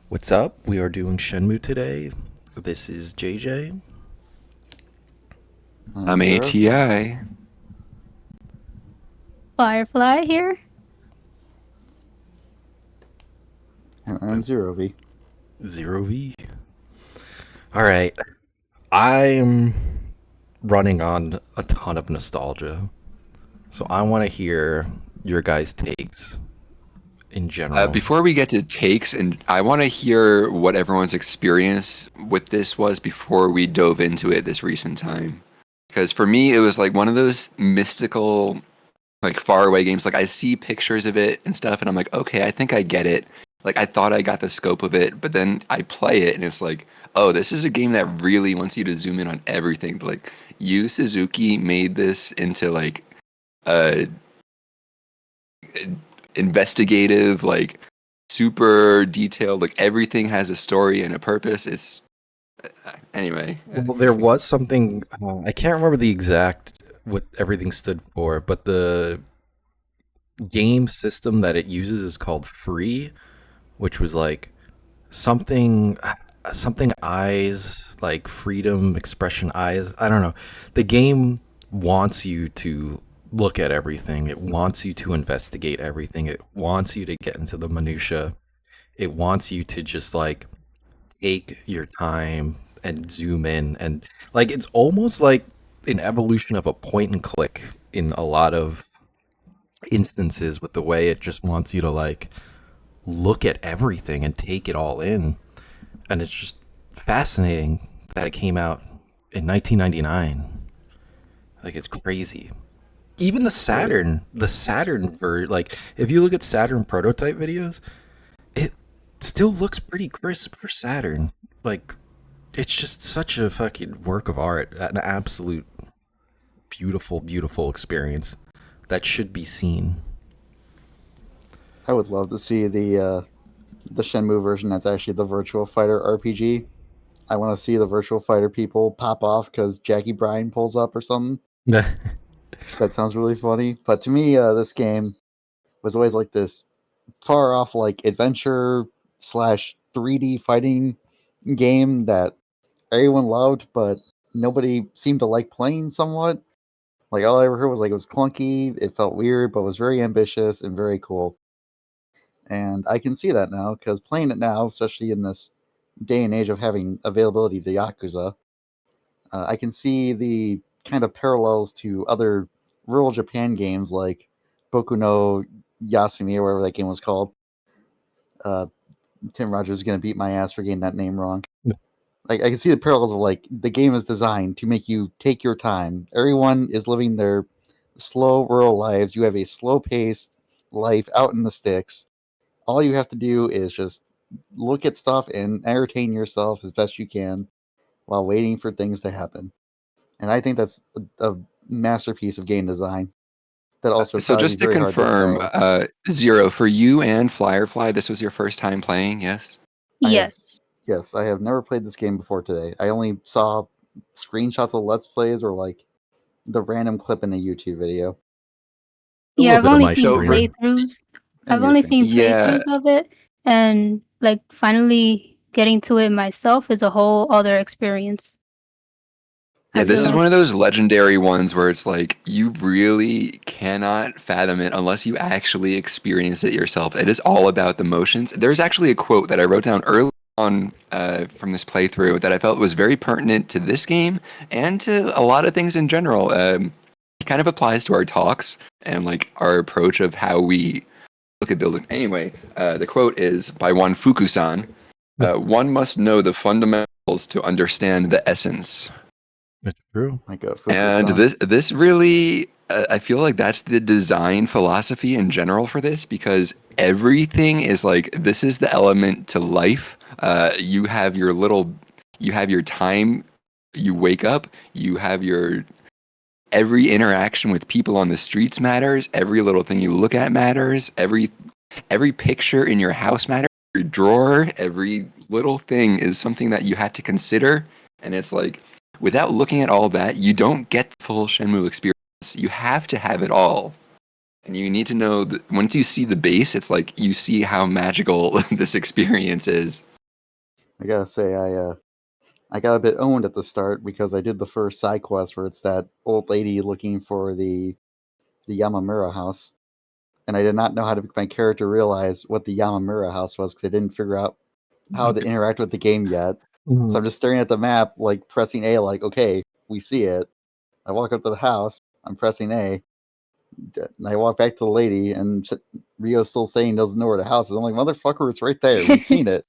What's up? We are doing Shenmue today. This is JJ. I'm Zero. ATI. Firefly here. And I'm Zerovii. Zerovii. All right. I'm running on a ton of nostalgia. So I want to hear your guys' takes in general. Before we get to takes, and I want to hear what everyone's experience with this was before we dove into it this recent time. Because for me, it was like one of those mystical, like faraway games. Like I see pictures of it and stuff, and I'm like, okay, I think I get it. Like I thought I got the scope of it, but then I play it, and it's like, oh, this is a game that really wants you to zoom in on everything. Like Yu Suzuki made this into like a investigative, like super detailed, like everything has a story and a purpose. It's anyway. Well, there was something, I can't remember the exact what everything stood for, but the game system that it uses is called Free, which was like something something eyes, like freedom expression eyes. I don't know. The game wants you to look at everything. It wants you to investigate everything. It wants you to get into the minutia. It wants you to just like take your time and zoom in, and like it's almost like an evolution of a point and click in a lot of instances, with the way it just wants you to like look at everything and take it all in. And it's just fascinating that it came out in 1999. Like it's crazy. Even the Saturn like if you look at Saturn prototype videos, it still looks pretty crisp for Saturn. Like it's just such a fucking work of art, an absolute beautiful, beautiful experience that should be seen. I would love to see the Shenmue version that's actually the Virtual Fighter RPG. I want to see the Virtual Fighter people pop off because Jackie Bryan pulls up or something. That sounds really funny. But to me, this game was always like this far off, like adventure slash 3D fighting game that everyone loved, but nobody seemed to like playing somewhat. Like all I ever heard was like it was clunky, it felt weird, but was very ambitious and very cool. And I can see that now because playing it now, especially in this day and age of having availability to Yakuza, I can see the kind of parallels to other rural Japan games like Boku no Yasumi or whatever that game was called. Uh, Tim Rogers is going to beat my ass for getting that name wrong. Like I can see the parallels of like the game is designed to make you take your time. Everyone is living their slow rural lives. You have a slow paced life out in the sticks. All you have to do is just look at stuff and entertain yourself as best you can while waiting for things to happen. And I think that's a masterpiece of game design that also So probably be just to very hard to confirm, sell. Zero, for you and Firefly, this was your first time playing, yes? I have Yes. Yes, I have never played this game before today. I only saw screenshots of Let's Plays or like the random clip in a YouTube video. A Yeah, little I've bit of only my seen So for screen. playthroughs. And I've your only screen. seen yeah, playthroughs of it, and like finally getting to it myself is a whole other experience. I yeah, feel this is Yeah. like. one of those legendary ones where it's like you really cannot fathom it unless you actually experience it yourself. It is all about the motions. There's actually a quote that I wrote down early on from this playthrough that I felt was very pertinent to this game and to a lot of things in general. It kind of applies to our talks and like our approach of how we look at building. Anyway, the quote is by one Fukusan. One must know the fundamentals to understand the essence. It's true. Like a And Fukusan. this really, I feel like that's the design philosophy in general for this because everything is like this is the element to life. You have your time. You wake up. You have your every interaction with people on the streets matters. Every little thing you look at matters. Every picture in your house matters. Every drawer, every little thing is something that you have to consider. And it's like, without looking at all that, you don't get the full Shenmue experience. You have to have it all. And you need to know that once you see the base, it's like you see how magical this experience is. I gotta say, I got a bit owned at the start because I did the first side quest where it's that old lady looking for the Yamamura house, and I did not know how to make my character realize what the Yamamura house was because I didn't figure out how to interact with the game yet. So Mhm. I'm just staring at the map, like pressing A, like, okay, we see it. I walk up to the house, I'm pressing A, and I walk back to the lady, and Rio's still saying doesn't know where the house is. I'm like, motherfucker, it's right there. We've seen it.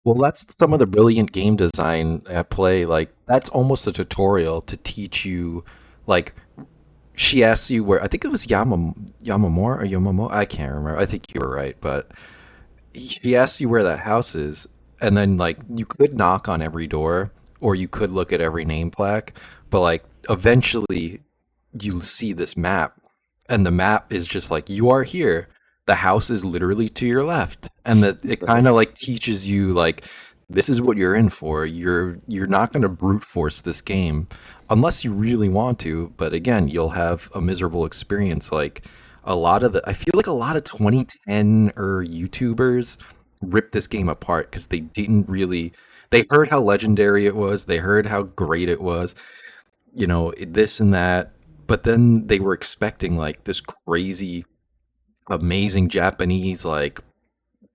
Well, that's some of the brilliant game design at play. Like, that's almost a tutorial to teach you, like, she asks you where, I think it was Yamamura or Yamamo. I can't remember. I think you were right, but she asks you where that house is, and then like you could knock on every door or you could look at every name plaque, but like eventually you'll see this map, and the map is just like you are here. The house is literally to your left, and that it Right. kind of like teaches you like this is what you're in for. You're not going to brute force this game unless you really want to, but again, you'll have a miserable experience. Like a lot of the I feel like a lot of 2010 or YouTubers ripped this game apart because they didn't really they heard how legendary it was, they heard how great it was, this and that, but then they were expecting like this crazy amazing Japanese like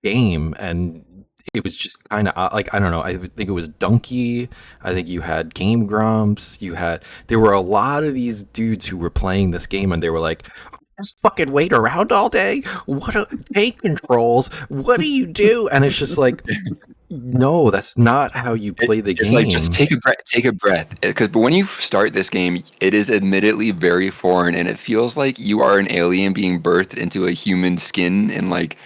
game, and it was just kind of like I don't know. I think it was Donkey. I think you had Game Grumps. There were a lot of these dudes who were playing this game, and they were like, "Just fucking wait around all day. What are take controls? What do you do?" And it's just like, no, that's not how you play the It's like just game. take a breath. Because but when you start this game, it is admittedly very foreign, and it feels like you are an alien being birthed into a human skin, and like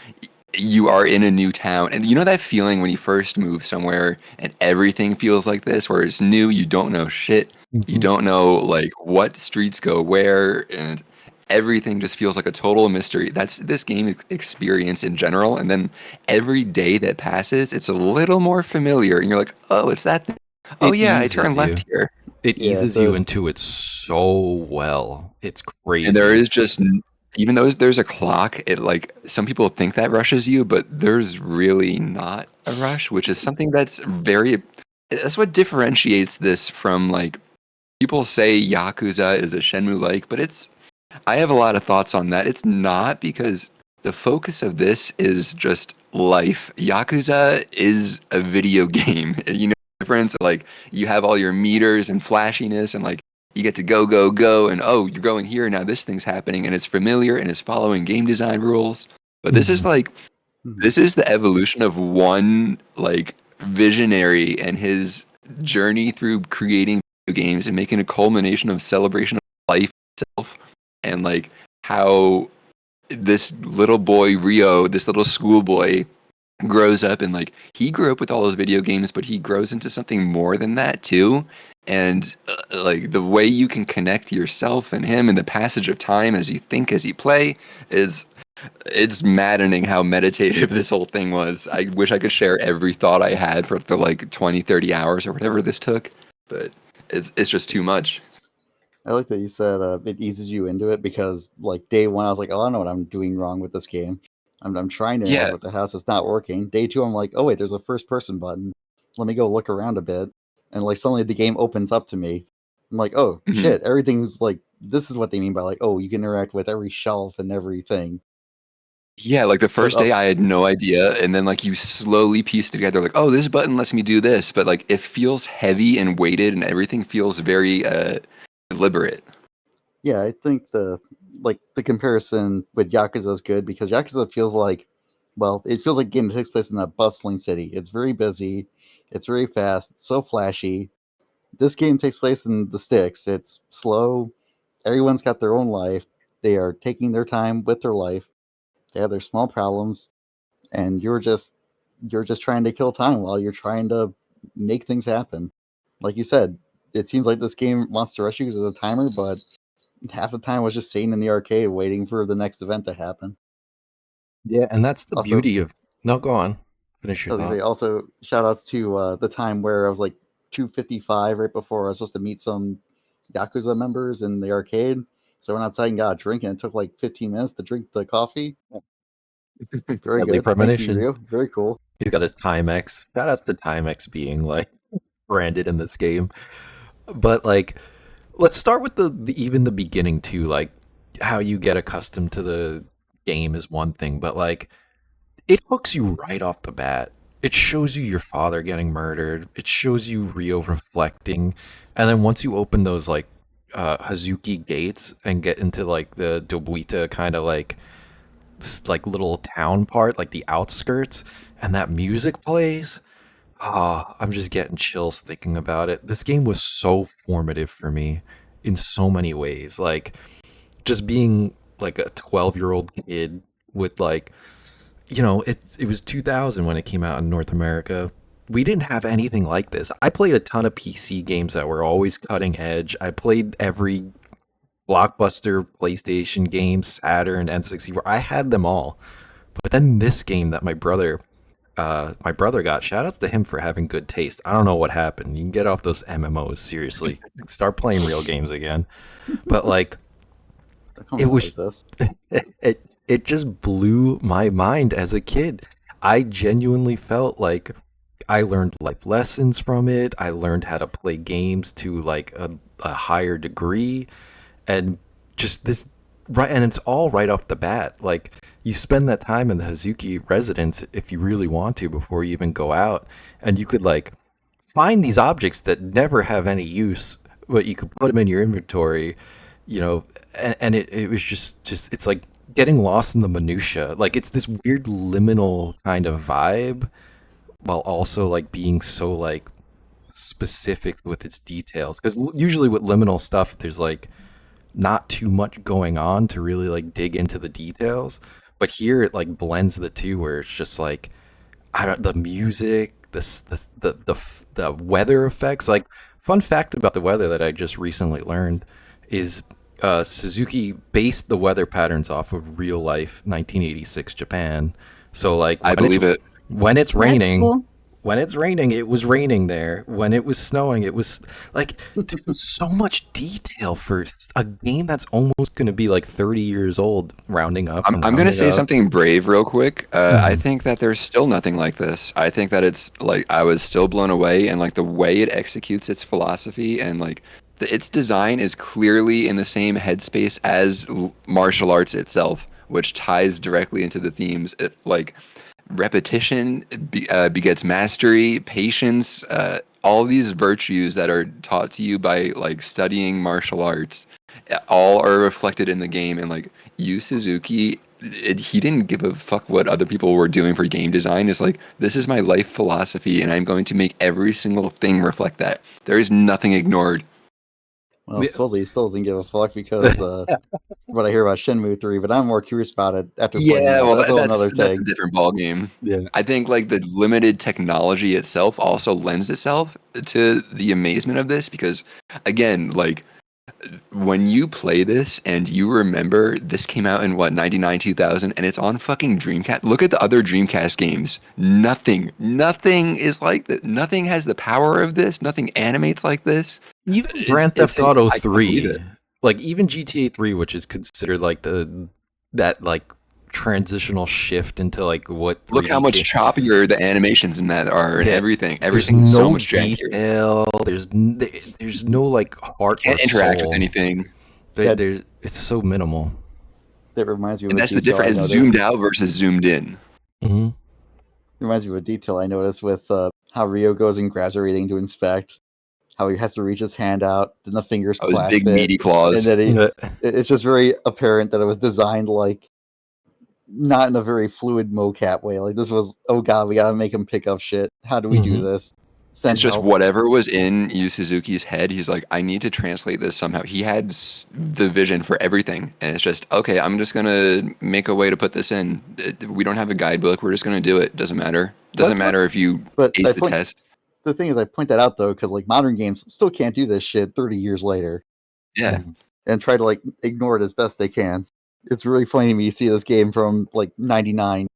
you are in a new town. And you know that feeling when you first move somewhere and everything feels like this, where it's new, you don't know shit, you Mhm. don't know like what streets go where, and everything just feels like a total mystery. That's this game experience in general. And then every day that passes, it's a little more familiar, and you're like, oh, it's that thing. Oh It yeah, I eases turned left you. here. It Yeah, eases you into it so well. It's And there crazy. is just even though there's a clock, it like some people think that rushes you, but there's really not a rush, which is something that's what differentiates this from like people say Yakuza is a Shenmue like, but I have a lot of thoughts on that. It's not because the focus of this is just life. Yakuza is a video game. You know the difference? Like you have all your meters and flashiness and like you get to go, go, go, and oh, you're going here now. This thing's happening, and it's familiar and it's following game design rules. But this is Mhm. like Mhm. this is the evolution of one like visionary and his journey through creating video games and making a culmination of celebration of life itself and like how this little boy Rio, this little schoolboy grows up and like he grew up with all those video games, but he grows into something more than that too. And like the way you can connect yourself and him in the passage of time as you think as you play is it's maddening how meditative this whole thing was. I wish I could share every thought I had for the like 20, 30 hours or whatever this took, but it's just too much. I like that you said it eases you into it because, like, day one, I was like, oh, I know what I'm doing wrong with this game. I'm trying to interact Yeah. with the house, it's not working. Day two, I'm like, oh, wait, there's a first person button. Let me go look around a bit. And, like, suddenly the game opens up to me. I'm like, oh, Mhm. shit, everything's like, this is what they mean by, like, oh, you can interact with every shelf and everything. Yeah, like the But first day I had no idea, and then like you slowly piece together like, oh, this button lets me do this, but like it feels heavy and weighted and everything feels very deliberate. yeah, I think the comparison with Yakuza is good because Yakuza feels like, well, it feels like a game that takes place in a bustling city. It's very busy, it's very fast, it's so flashy. This game takes place in the sticks. It's slow. Everyone's got their own life. They are taking their time with their life. They have their small problems, and you're just trying to kill time while you're trying to make things happen. Like you said, it seems like this game wants to rush you because there's a timer, but half the time I was just sitting in the arcade waiting for the next event to happen. Yeah, and that's the Also, beauty of. No, go on. Finish I your was gonna say, thought. also shout outs to the time where I was like 2:55 right before I was supposed to meet some Yakuza members in the arcade. So I went outside and got a drink, and it took like 15 minutes to drink the coffee. Very Deadly good. Thank you, premonition. Rio. Very cool. He's got his Timex. Shout outs to Timex being like branded in this game. But like, let's start with even the beginning too. Like, how you get accustomed to the game is one thing, but like, it hooks you right off the bat. It shows you your father getting murdered. It shows you Rio reflecting, and then once you open those like Hazuki gates and get into like the Dobuita kind of like like little town part, like the outskirts, and that music plays. Ah, I'm just getting chills thinking about it. This game was so formative for me in so many ways. Like just being like a 12-year-old kid with like, it was 2000 when it came out in North America. We didn't have anything like this. I played a ton of PC games that were always cutting edge. I played every blockbuster PlayStation game, Saturn, N64. I had them all. But then this game that my brother got, shout outs to him for having good taste. I don't know what happened. You can get off those MMOs, seriously. Start playing real games again. But like Don't come it at me was like this. it just blew my mind as a kid. I genuinely felt like I learned life lessons from it. I learned how to play games to like a higher degree, and just this right, and it's all right off the bat. Like you spend that time in the Hazuki residence if you really want to before you even go out, and you could like find these objects that never have any use, but you could put them in your inventory, you know, and it was just it's like getting lost in the minutia. Like it's this weird liminal kind of vibe while also like being so like specific with its details, because usually with liminal stuff there's like not too much going on to really like dig into the details, but here it like blends the two where it's just like I don't the music, the weather effects. Like fun fact about the weather that I just recently learned is Suzuki based the weather patterns off of real life 1986 Japan. So like I believe it. when it's That's raining, cool. it was raining there. When it was snowing, it was like dude, so much detail for a game that's almost going to be like 30 years old, rounding up and I'm gonna rounding say up. something brave real quick. I Mhm. think that there's still nothing like this. I think that it's like I was still blown away, and like the way it executes its philosophy and like its design is clearly in the same headspace as martial arts itself, which ties directly into the themes. Like repetition begets mastery, patience, all these virtues that are taught to you by like studying martial arts, all are reflected in the game. And like Yu Suzuki, he didn't give a fuck what other people were doing for game design. It's like, this is my life philosophy, and I'm going to make every single thing reflect that. There is nothing ignored. Well, supposedly he still doesn't give a fuck because what I hear about Shenmue 3, but I'm more curious about it after playing Yeah, that. well, That's a whole that's another that's a thing. different ball game. Yeah. I think like the limited technology itself also lends itself to the amazement of this because, again, like when you play this and you remember this came out in what 99 2000 and it's on fucking Dreamcast. Look at the other Dreamcast games. Nothing is like that. Nothing has the power of this. Nothing animates like this. Even Grand Theft Auto I can't believe 3, it. like even GTA 3, which is considered like that like transitional shift into like what Look how 3D game. much choppier the animations in that are and Yeah, everything. there's Everything's so no much jankier. detail. There's no like heart or Can't interact with soul. anything. Yeah, It's so minimal. that reminds me of And a that's the detail I difference. It's noticed. zoomed out versus zoomed in. Hmm. Reminds me of a detail I noticed with how Rio goes and grabs everything to inspect. How he has to reach his hand out, then the fingers Oh, his clasp big it, meaty and claws. then it's just very apparent that it was designed like not in a very fluid mocap way. Like this was, oh god, we gotta make him pick up shit. How do we do Hmm. this? It's Send just help. whatever was in Yu Suzuki's head. He's like, I need to translate this somehow. He had the vision for everything, and it's just okay. I'm just gonna make a way to put this in. We don't have a guidebook. We're just gonna do it. Doesn't matter. Doesn't matter if you But ace the test. the thing is, I point that out though because like modern games still can't do this shit 30 years later, Yeah, and try to like ignore it as best they can. It's really funny to me to see this game from like '99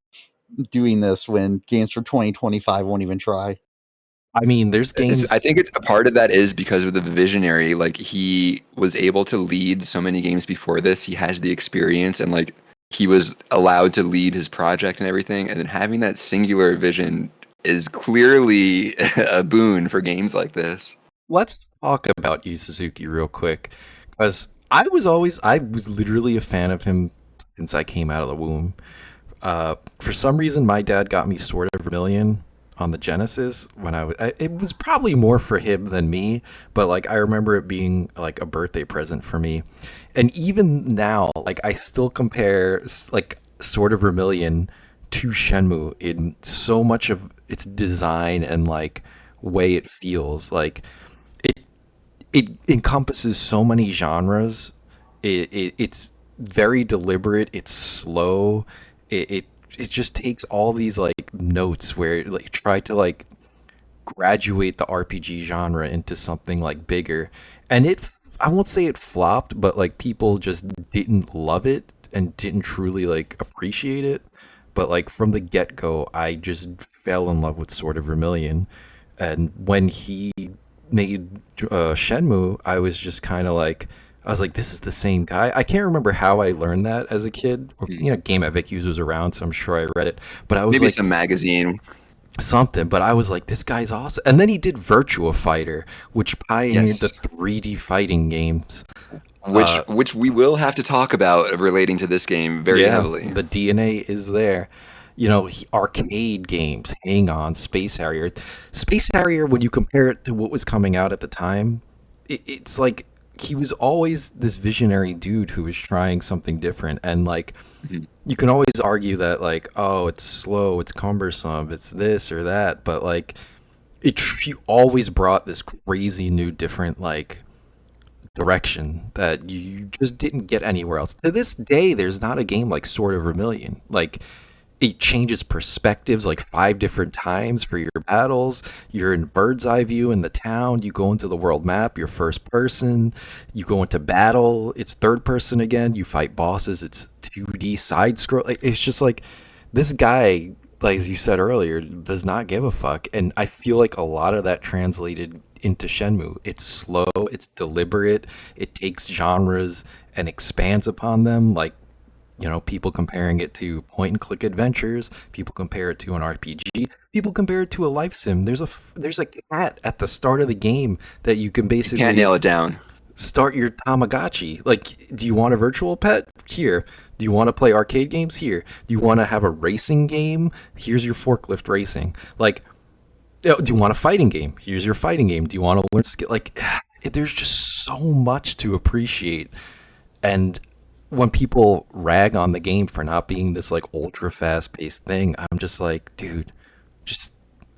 doing this when games from 2025 won't even try. I mean, there's I games. think it's a part of that is because of the visionary. Like he was able to lead so many games before this. He has the experience, and like he was allowed to lead his project and everything, and then having that singular vision is clearly a boon for games like this. Let's talk about Yu Suzuki real quick, because I was literally a fan of him since I came out of the womb. For some reason, my dad got me Sword of Vermilion on the Genesis when it was probably more for him than me, but like I remember it being like a birthday present for me. And even now, like I still compare like Sword of Vermilion to Shenmue in so much of its design and like way it feels. Like it encompasses so many genres. It's very deliberate. It's slow. It just takes all these like notes where it, like try to like graduate the RPG genre into something like bigger. And I won't say it flopped, but like people just didn't love it and didn't truly like appreciate it. But like from the get go, I just fell in love with Sword of Vermilion. And when he made Shenmue, I was just kind of like, I was like, this is the same guy. I can't remember how I learned that as a kid. Or, Hmm. Game at Vicky's was around, so I'm sure I read it. But I was Maybe like, some magazine. something. But I was like, this guy's awesome. And then he did Virtua Fighter, which pioneered the Yes. 3D fighting games. Which Uh, which we will have to talk about relating to this game very yeah, heavily. the DNA is there. Arcade games, Hang On, Space Harrier. Space Harrier, when you compare it to what was coming out at the time, it's like he was always this visionary dude who was trying something different. And like, Mhm. you can always argue that, like, oh, it's slow, it's cumbersome, it's this or that. But like, he always brought this crazy new, different, like, direction that you just didn't get anywhere else. To this day, there's not a game like Sword of Vermilion. Like, it changes perspectives like 5 different times for your battles. You're in bird's eye view in the town. You go into the world map, you're first person. You go into battle, it's third person again. You fight bosses, it's 2D side scroll. It's just like this guy, like as you said earlier, does not give a fuck. And I feel like a lot of that translated into Shenmue. It's slow, it's deliberate, it takes genres and expands upon them. Like, people comparing it to point and click adventures. People compare it to an RPG. People compare it to a life sim. There's a cat at the start of the game that you can You can't basically nail it down. start your Tamagotchi. Like, do you want a virtual pet? Here. Do you want to play arcade games? Here. Do you want to have a racing game? Here's your forklift racing. Like, do you want a fighting game? Here's your fighting game. Do you want to learn skill? Like, there's just so much to appreciate. And when people rag on the game for not being this like ultra fast paced thing, I'm just like, dude, just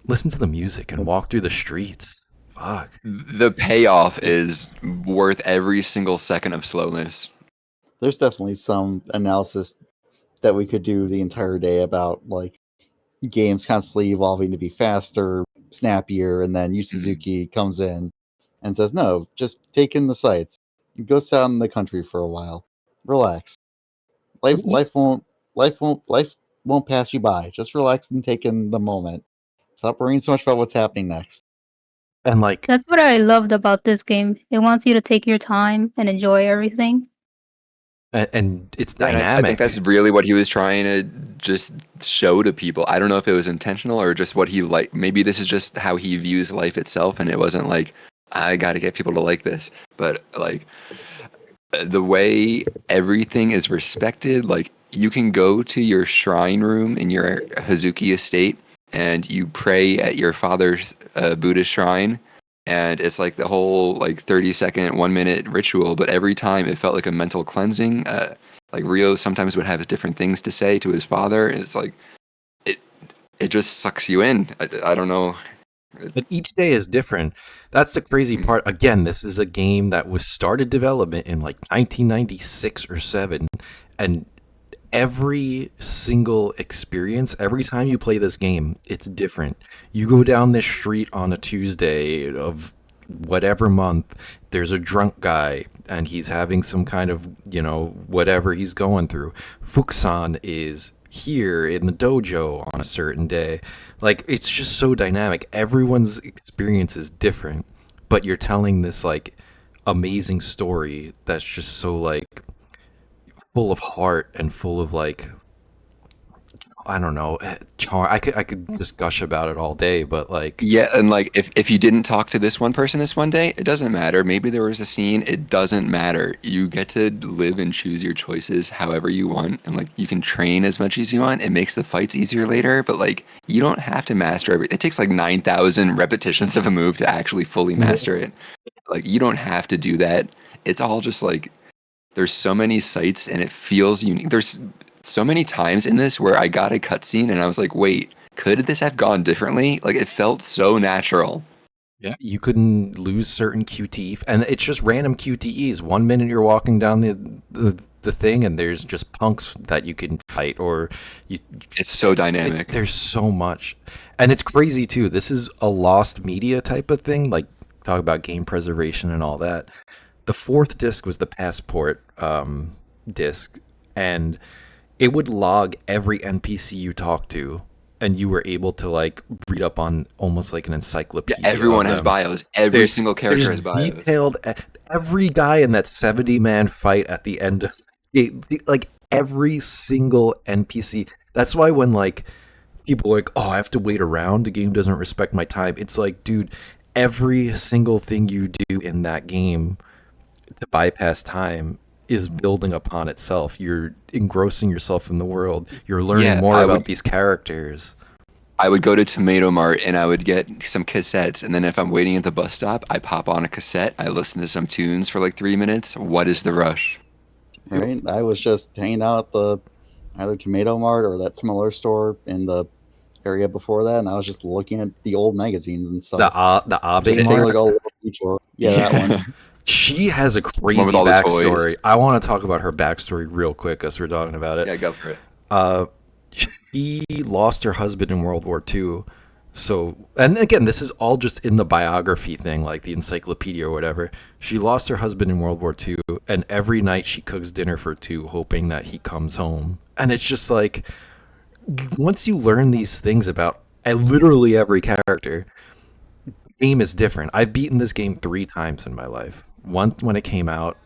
listen to the music and walk It's through the streets. Fuck. The payoff it's is worth every single second of slowness. there's definitely some analysis that we could do the entire day about like games constantly evolving to be faster, snappier, and then Yu Mhm. Suzuki comes in and says, "No, just take in the sights. Go sit out in the country for a while. Relax. Life, And, life won't, life won't pass you by. Just relax and take in the moment. Stop worrying so much about what's happening next." and like, That's what I loved about this game. It wants you to take your time and enjoy everything. and it's Yeah, and I think that's dynamic. really what he was trying to just show to people. I don't know if it was intentional or just what he like. Maybe this is just how he views life itself, and it wasn't like I got to get people to like this, but like the way everything is respected. Like you can go to your shrine room in your Hazuki estate, and you pray at your father's Buddhist shrine, and it's like the whole like 30-second 1 minute ritual, but every time it felt like a mental cleansing. Like Rio sometimes would have different things to say to his father, and it's like it it just sucks you in. I don't know. But each day is different. That's the crazy Mhm. part. Again, this is a game that was started development in like 1996 or 7, and every single experience, every time you play this game, it's different. You go down this street on a Tuesday of whatever month, there's a drunk guy and he's having some kind of, whatever he's going through. Fuxan is here in the dojo on a certain day. Like, it's just so dynamic. Everyone's experience is different, but you're telling this, like, amazing story that's just so, like, full of heart and full of like, I don't know, charm. I could just gush about it all day, but like, Yeah, and like if you didn't talk to this one person this one day, it doesn't matter. Maybe there was a scene, it doesn't matter. You get to live and choose your choices however you want, and like you can train as much as you want. It makes the fights easier later, but like you don't have to master every. It takes like 9,000 repetitions of a move to actually fully master it. Like you don't have to do that. It's all just like there's so many sights and it feels unique. There's so many times in this where I got a cutscene and I was like, wait, could this have gone differently? Like it felt so natural. yeah, you couldn't lose certain QTE, and it's just random QTEs. 1 minute you're walking down the thing, and there's just punks that you can fight, or you. It's so dynamic. There's so much, and it's crazy too. This is a lost media type of thing. Like talk about game preservation and all that. The fourth disc was the passport disc, and it would log every NPC you talk to, and you were able to like read up on almost like an Yeah, encyclopedia. everyone of has them. bios. Every There's- single character there's has bios. detailed. Every guy in that 70-man fight at the end of like every single NPC. That's why when like people are like, oh, I have to wait around, the game doesn't respect my time. It's like, dude, every single thing you do in that game to bypass time is building upon itself. You're engrossing yourself in the world. You're learning Yeah, more I about would these characters. I would go to Tomato Mart and I would get some cassettes, and then if I'm waiting at the bus stop, I pop on a cassette, I listen to some tunes for like 3 minutes. What is the rush? Right? I was just hanging out at the either Tomato Mart or that similar store in the area before that, and I was just looking at the old magazines and The stuff. the Just Abe taking Mart. like a little detour. Yeah, that one. She has a One crazy with all the backstory. toys. I want to talk about her backstory real quick as we're talking about it. Yeah, go for it. Uh, she lost her husband in World War II. So, and again, this is all just in the biography thing, like the encyclopedia or whatever. She lost her husband in World War II, and every night she cooks dinner for two, hoping that he comes home. And it's just like, once you learn these things about literally every character, the game is different. I've beaten this game 3 times in my life. Once when it came out,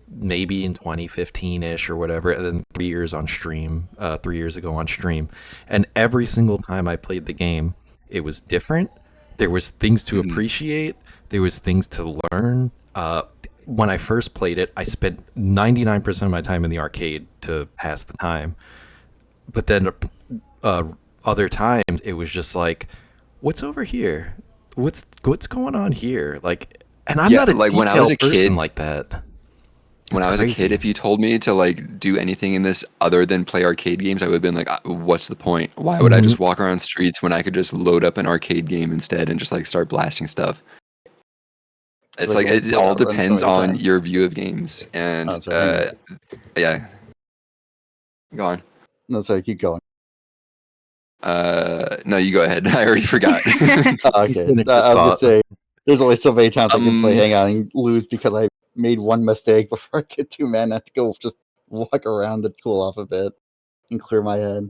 maybe in 2015-ish or whatever, and then 3 years on stream, 3 years ago on stream. And every single time I played the game, it was different. There was things to appreciate. There was things to learn. When I first played it, I spent 99% of my time in the arcade to pass the time. But then other times, it was just like, what's over here? What's going on here? Like, and I'm Yeah, not a like when I was a detailed person kid, like that. when It's I was a crazy. kid, if you told me to like do anything in this other than play arcade games, I would have been like, what's the point? Why would I just walk around streets when I could just load up an arcade game instead and just like start blasting stuff? It's Like, like it play all outrun depends so many on times. your view of games. And That's right. yeah, go on. No, sorry, keep going. No, you go ahead. I already forgot. Okay. finished his I was gonna thought. say there's only so many times I can play Um, Hang On and lose because I made one mistake before I get 2 men. I have to go just walk around to cool off a bit and clear my head.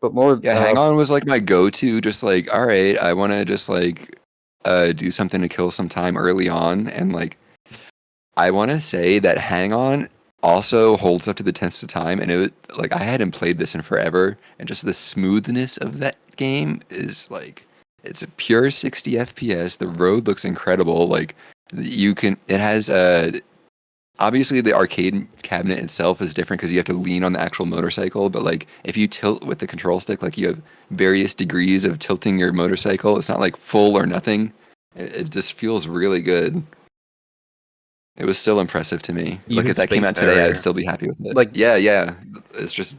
But more Yeah, Hang On was like my go-to. Just like, all right, I want to just like do something to kill some time early on, and like I want to say that Hang On also holds up to the test of time. And it was, like I hadn't played this in forever, and just the smoothness of that game is like it's a pure 60 FPS. The road looks incredible. Like you can, it has obviously the arcade cabinet itself is different because you have to lean on the actual motorcycle, but like if you tilt with the control stick, like you have various degrees of tilting your motorcycle. It's not like full or nothing. It just feels really good. It was still impressive to me. Like Even if that came Space out today, Harrier. I'd still be happy with it. Like, Yeah. It's just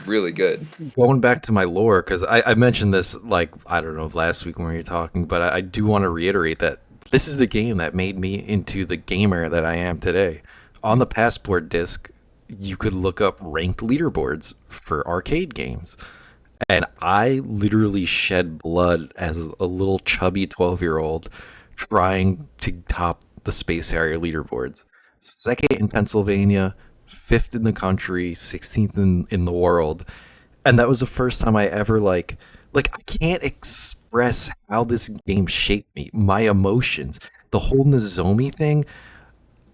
really good. going back to my lore, because I mentioned this, like, I don't know, last week when we were talking, but I do want to reiterate that this is the game that made me into the gamer that I am today. On the Passport disc, you could look up ranked leaderboards for arcade games. And I literally shed blood as a little chubby 12-year-old trying to top the Space Harrier leaderboards. Second in Pennsylvania, fifth in the country, 16th in the world. And that was the first time I ever like I can't express how this game shaped me, my emotions. The whole Nozomi thing,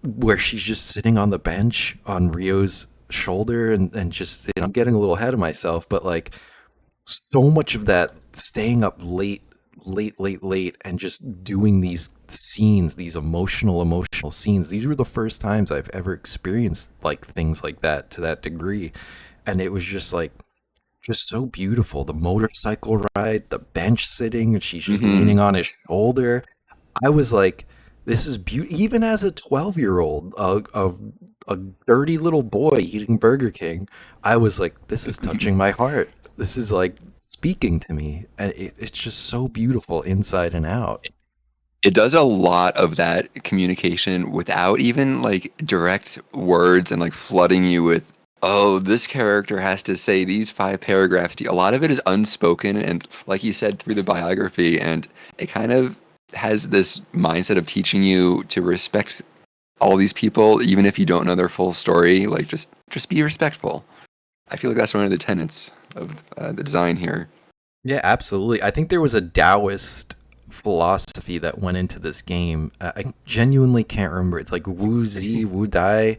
where she's just sitting on the bench on Rio's shoulder and just, I'm getting a little ahead of myself, but like so much of that staying up late and just doing these scenes, these emotional scenes. These were the first times I've ever experienced like things like that to that degree. And it was just like, just so beautiful. The motorcycle ride, the bench sitting, and she's just leaning on his shoulder. I was like, this is beautiful. Even as a 12-year-old, a dirty little boy eating Burger King, I was like, this is touching my heart. This is like speaking to me. And it's just so beautiful inside and out. It does a lot of that communication without even like direct words and like flooding you with, oh, this character has to say these 5 paragraphs to you. A lot of it is unspoken and, like you said, through the biography, and it kind of has this mindset of teaching you to respect all these people, even if you don't know their full story. Like just be respectful. I feel like that's one of the tenets of the design here. Yeah, absolutely. I think there was a Taoist philosophy that went into this game. I genuinely can't remember. It's like Wu Zi, Wu Dai,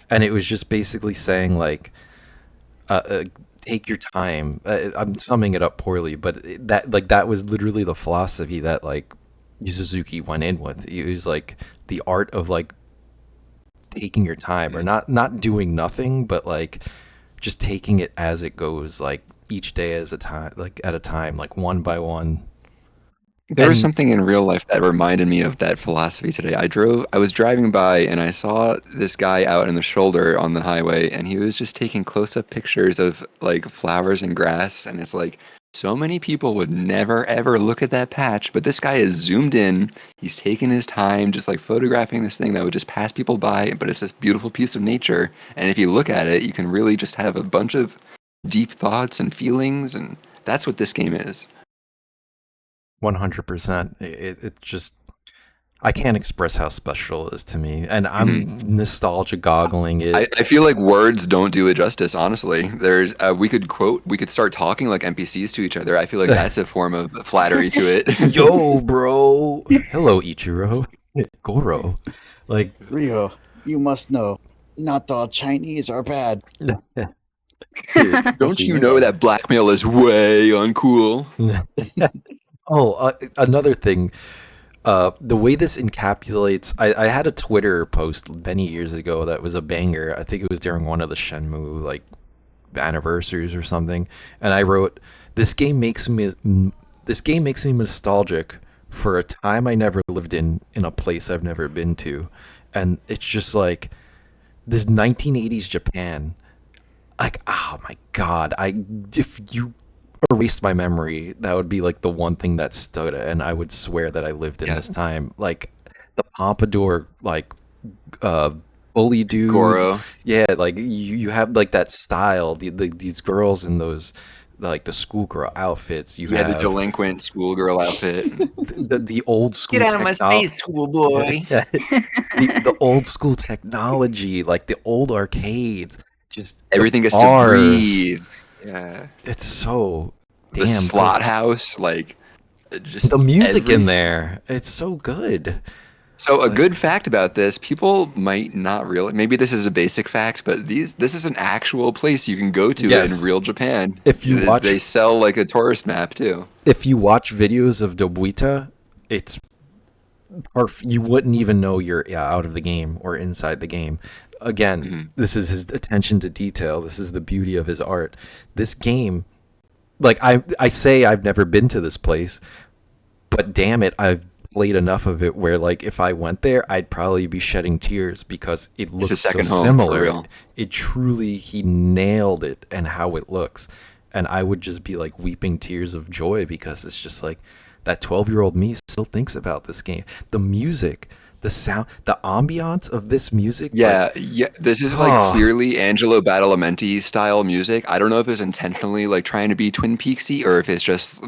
and it was just basically saying like, take your time. I'm summing it up poorly, but that was literally the philosophy that like Yu Suzuki went in with. It was like the art of like taking your time, or not doing nothing, but like just taking it as it goes, like each day as a time, like at a time, like one by one. There was And something in real life that reminded me of that philosophy today. I was driving by and I saw this guy out in the shoulder on the highway, and he was just taking close-up pictures of like flowers and grass, and it's like so many people would never ever look at that patch, but this guy is zoomed in. He's taking his time just like photographing this thing that would just pass people by, but it's a beautiful piece of nature. And if you look at it, you can really just have a bunch of deep thoughts and feelings, and that's what this game is. 100%. It just, I can't express how special it is to me, and I'm nostalgia goggling it. I feel like words don't do it justice, honestly. There's we could start talking like NPCs to each other. I feel like that's a form of flattery to it. Yo, bro. Hello, Ichiro. Goro. Like, Rio, you must know, not all Chinese are bad. Don't you know that blackmail is way uncool? another thing. The way this encapsulates, I had a Twitter post many years ago that was a banger. I think it was during one of the Shenmue like anniversaries or something, and I wrote, "This game makes me nostalgic for a time I never lived in a place I've never been to," and it's just like this 1980s Japan. Like, oh my god, if you erased my memory, that would be like the one thing that stood, and I would swear that I lived in this time. Like the pompadour, like bully dudes. Goro. Yeah, like you have like that style. These girls in those like the schoolgirl outfits. You have the delinquent schoolgirl outfit. the old school. Get out of my space, schoolboy. The old school technology, like the old arcades. Just Everything gets bars. to breathe. Yeah. It's so The damn slot good. house, like just The music every in there, it's so good. So a good fact about this, people might not realize, maybe this is a basic fact, but this is an actual place you can go to Yes. in real Japan. If you watch, they sell like a tourist map too. If you watch videos of Dobuita, it's you wouldn't even know you're out of the game or inside the game. Again, this is his attention to detail. This is the beauty of his art. This game, like I say I've never been to this place, but damn it, I've played enough of it where like if I went there, I'd probably be shedding tears because it looks so second home, for similar. real. It truly, he nailed it and how it looks. And I would just be like weeping tears of joy because it's just like that 12-year-old me still thinks about this game. The music, the sound, the ambiance of this music. Yeah, this is like clearly Angelo Badalamenti style music. I don't know if it's intentionally like trying to be Twin Peaksy or if it's just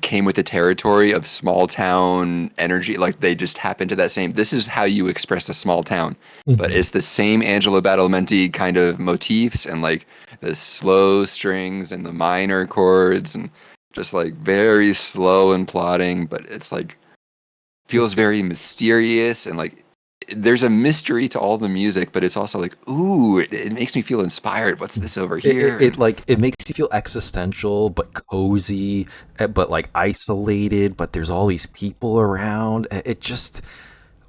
came with the territory of small town energy. Like they just tap into that same. This is how you express a small town, but it's the same Angelo Badalamenti kind of motifs and like the slow strings and the minor chords and just like very slow and plodding, but it's like feels very mysterious and like there's a mystery to all the music, but it's also like, ooh, it makes me feel inspired. What's this over here? It makes you feel existential but cozy, but like isolated, but there's all these people around. It just,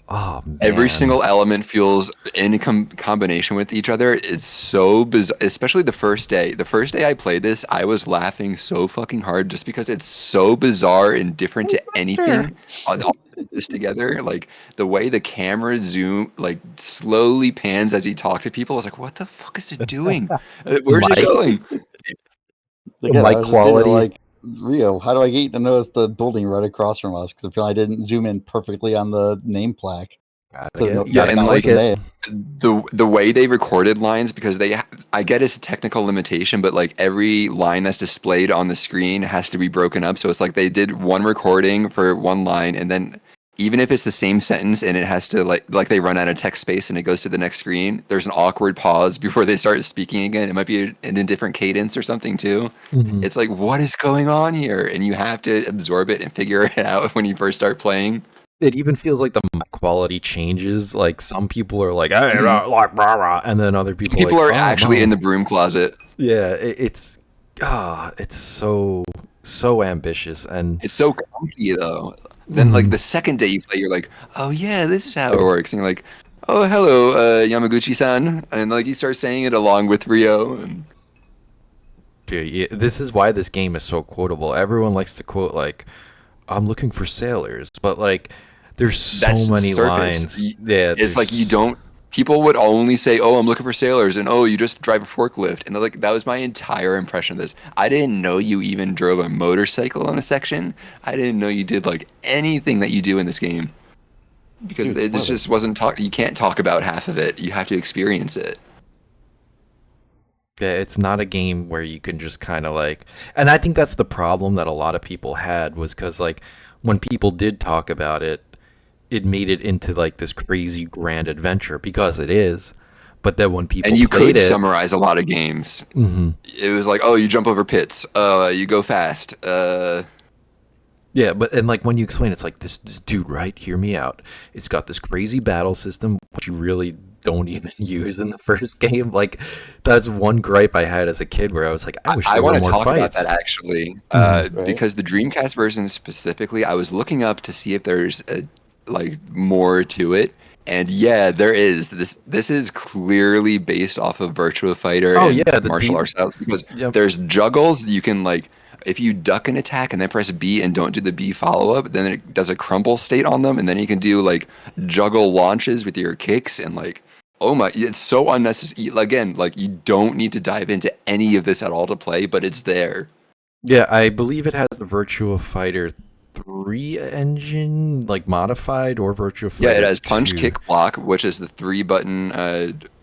oh Every man. single element feels in combination with each other. It's so bizarre, especially the first day. The first day I played this, I was laughing so fucking hard just because it's so bizarre and different to anything. All this together, like the way the camera zoom, like slowly pans as he talks to people. I was like, "What the fuck is it doing? Where's it Mic going?" Again, I mic was just sitting there quality. like, Rio, how do I get to notice the building right across from us? Because apparently I didn't zoom in perfectly on the name plaque to You Yeah, gotta and acknowledge click like the it. name. the way they recorded lines, because I get it's a technical limitation, but like every line that's displayed on the screen has to be broken up, so it's like they did one recording for one line, and then even if it's the same sentence and it has to like they run out of text space and it goes to the next screen, there's an awkward pause before they start speaking again. It might be in a different cadence or something too. Mhm. It's like, what is going on here? And you have to absorb it and figure it out when you first start playing. It even feels like the mic quality changes. Like some people are like, hey, like, rah, rah, and then other people are People like, are oh actually in no. the broom closet. Yeah, it's so ambitious and It's so comfy though. Then like mhm. the second day you play, you're like, oh yeah, this is how it works. And you're like, oh hello, Yamaguchi-san, and like you start saying it along with Rio. And Yeah, this is why this game is so quotable. Everyone likes to quote like, "I'm looking for sailors," but like, there's so that's the many surface. lines. Yeah, It's like you there's. don't. People would only say, "Oh, I'm looking for sailors," and "Oh, you just drive a forklift," and like that was my entire impression of this. I didn't know you even drove a motorcycle on a section. I didn't know you did like anything that you do in this game, because Dude, it just spoilers. wasn't talk. You can't talk about half of it. You have to experience it. Yeah, it's not a game where you can just kind of like, and I think that's the problem that a lot of people had was because like when people did talk about it, it made it into like this crazy grand adventure because it is. But then when And people you played could it, summarize a lot of games. mhm. It was like, oh, you jump over pits. You go fast. Yeah, but and like when you explain, it's like this dude, right? Hear me out. It's got this crazy battle system, which you really don't even use in the first game. Like that's one gripe I had as a kid, where I was like, I wish I there were want to more talk about that fights. actually, Hmm. Right? because the Dreamcast version specifically, I was looking up to see if there's like more to it, and yeah, there is. This is clearly based off of Virtua Fighter Oh and yeah, the martial D. arts styles, because Yep. there's juggles you can like. If you duck an attack and then press B and don't do the B follow up, then it does a crumble state on them, and then you can do like juggle launches with your kicks and like, oh my, it's so unnecessary. Again, like you don't need to dive into any of this at all to play, but it's there. Yeah, I believe it has the Virtua Fighter 3 engine, like modified, or Virtua Yeah, it Fighter has punch, 2. kick, block, which is the 3 button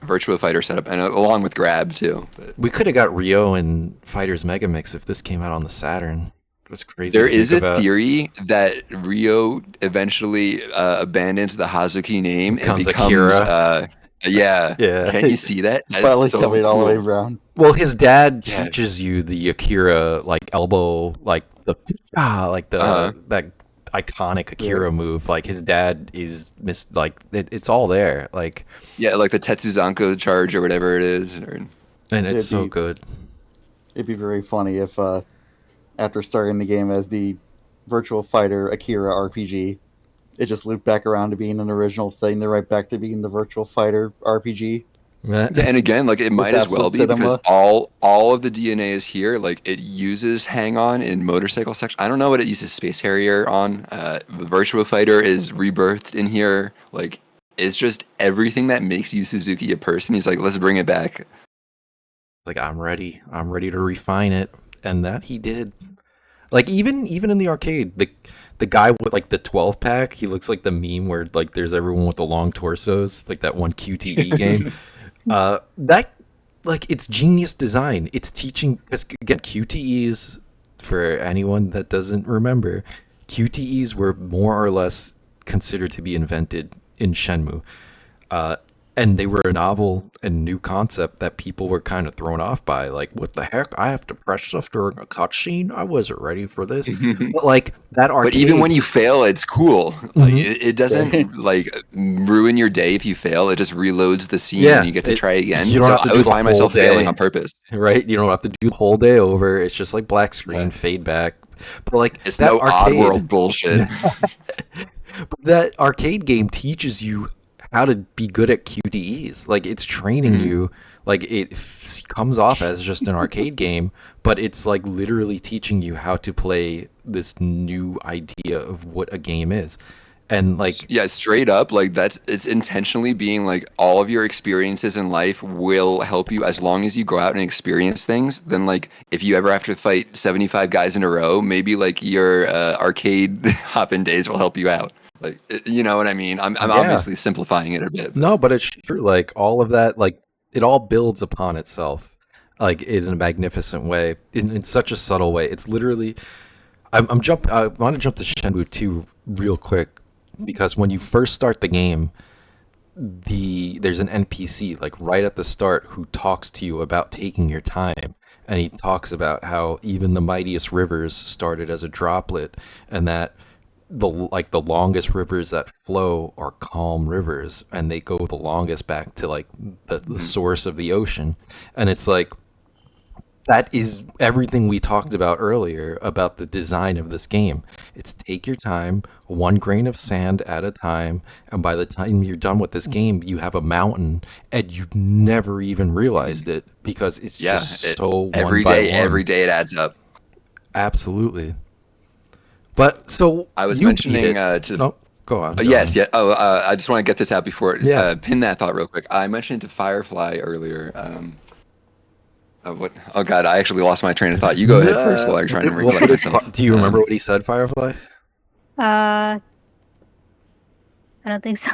Virtua Fighter setup, and along with grab too. But We could have got Rio and Fighters Mega Mix if this came out on the Saturn. It's crazy there to think is a about. theory that Rio eventually abandons the Hazuki name and Becomes becomes, Akira. yeah. Yeah. Can't you see that? That's Finally so coming all the way cool. around. Well, his dad Yeah. teaches you the Akira like elbow, like the like Uh-huh. the that iconic Yeah. Akira move. Like his dad is like it's all there. Like, Yeah, like the Tetsuzanko charge or whatever it is. and it's It'd so be good. it'd be very funny if after starting the game as the Virtual Fighter Akira RPG, it just looped back around to being an original thing. They're right back to being the Virtual Fighter RPG. Yeah, and again, like it This might as absolute well be because cinema. all of the DNA is here. Like it uses Hang On in motorcycle section. I don't know what it uses Space Harrier on. Virtua Fighter is rebirthed in here. Like it's just everything that makes Yu Suzuki a person. He's like, let's bring it back. Like I'm ready. I'm ready to refine it, and that he did. Like even in the arcade, the guy with like the 12 pack, he looks like the meme where like there's everyone with the long torsos, like that one QTE game. That like it's genius design. It's teaching because again QTEs for anyone that doesn't remember, QTEs were more or less considered to be invented in Shenmue. Uh, and they were a novel and new concept that people were kind of thrown off by. Like, what the heck? I have to press stuff during a cutscene. I wasn't ready for this. But like that But even when arcade, you fail, it's cool. Like Mhm. it doesn't like ruin your day if you fail. It just reloads the scene and Yeah, you get to try again. you don't So have to I do would the find whole myself failing day, on purpose. right? You don't have to do the whole day over. It's just like black screen, Yeah. fade back. But like It's that no odd arcade, world bullshit. that arcade game teaches you how to be good at QTEs. Like it's training Mhm. you. Like comes off as just an arcade game, but it's like literally teaching you how to play this new idea of what a game is. And like, Yeah, straight up, like it's intentionally being like all of your experiences in life will help you as long as you go out and experience things. Then like if you ever have to fight 75 guys in a row, maybe like your arcade hopping days will help you out. Like you know what I mean? I'm yeah, obviously simplifying it a bit, but no, but it's true. Like all of that, like it all builds upon itself, like in a magnificent way, in such a subtle way. It's literally, I'm jump. I want to jump to Shenmue 2 real quick because when you first start the game, there's an NPC like right at the start who talks to you about taking your time. And he talks about how even the mightiest rivers started as a droplet, and that the longest rivers that flow are calm rivers, and they go the longest back to like the mhm. source of the ocean. And it's like that is everything we talked about earlier about the design of this game. It's take your time, one grain of sand at a time, and by the time you're done with this game, you have a mountain, and you never even realized it because it's Yeah, just so one by every one. day it adds up. Absolutely. But so I was you beat mentioning it. to No, go on, go yes, on. yeah. Oh, I just want to get this out before Yeah. pin that thought real quick. I mentioned to Firefly earlier. What? Oh God, I actually lost my train of thought. You go ahead first while No. I'm trying to What recollect did myself. do you remember what he said, Firefly? I don't think so.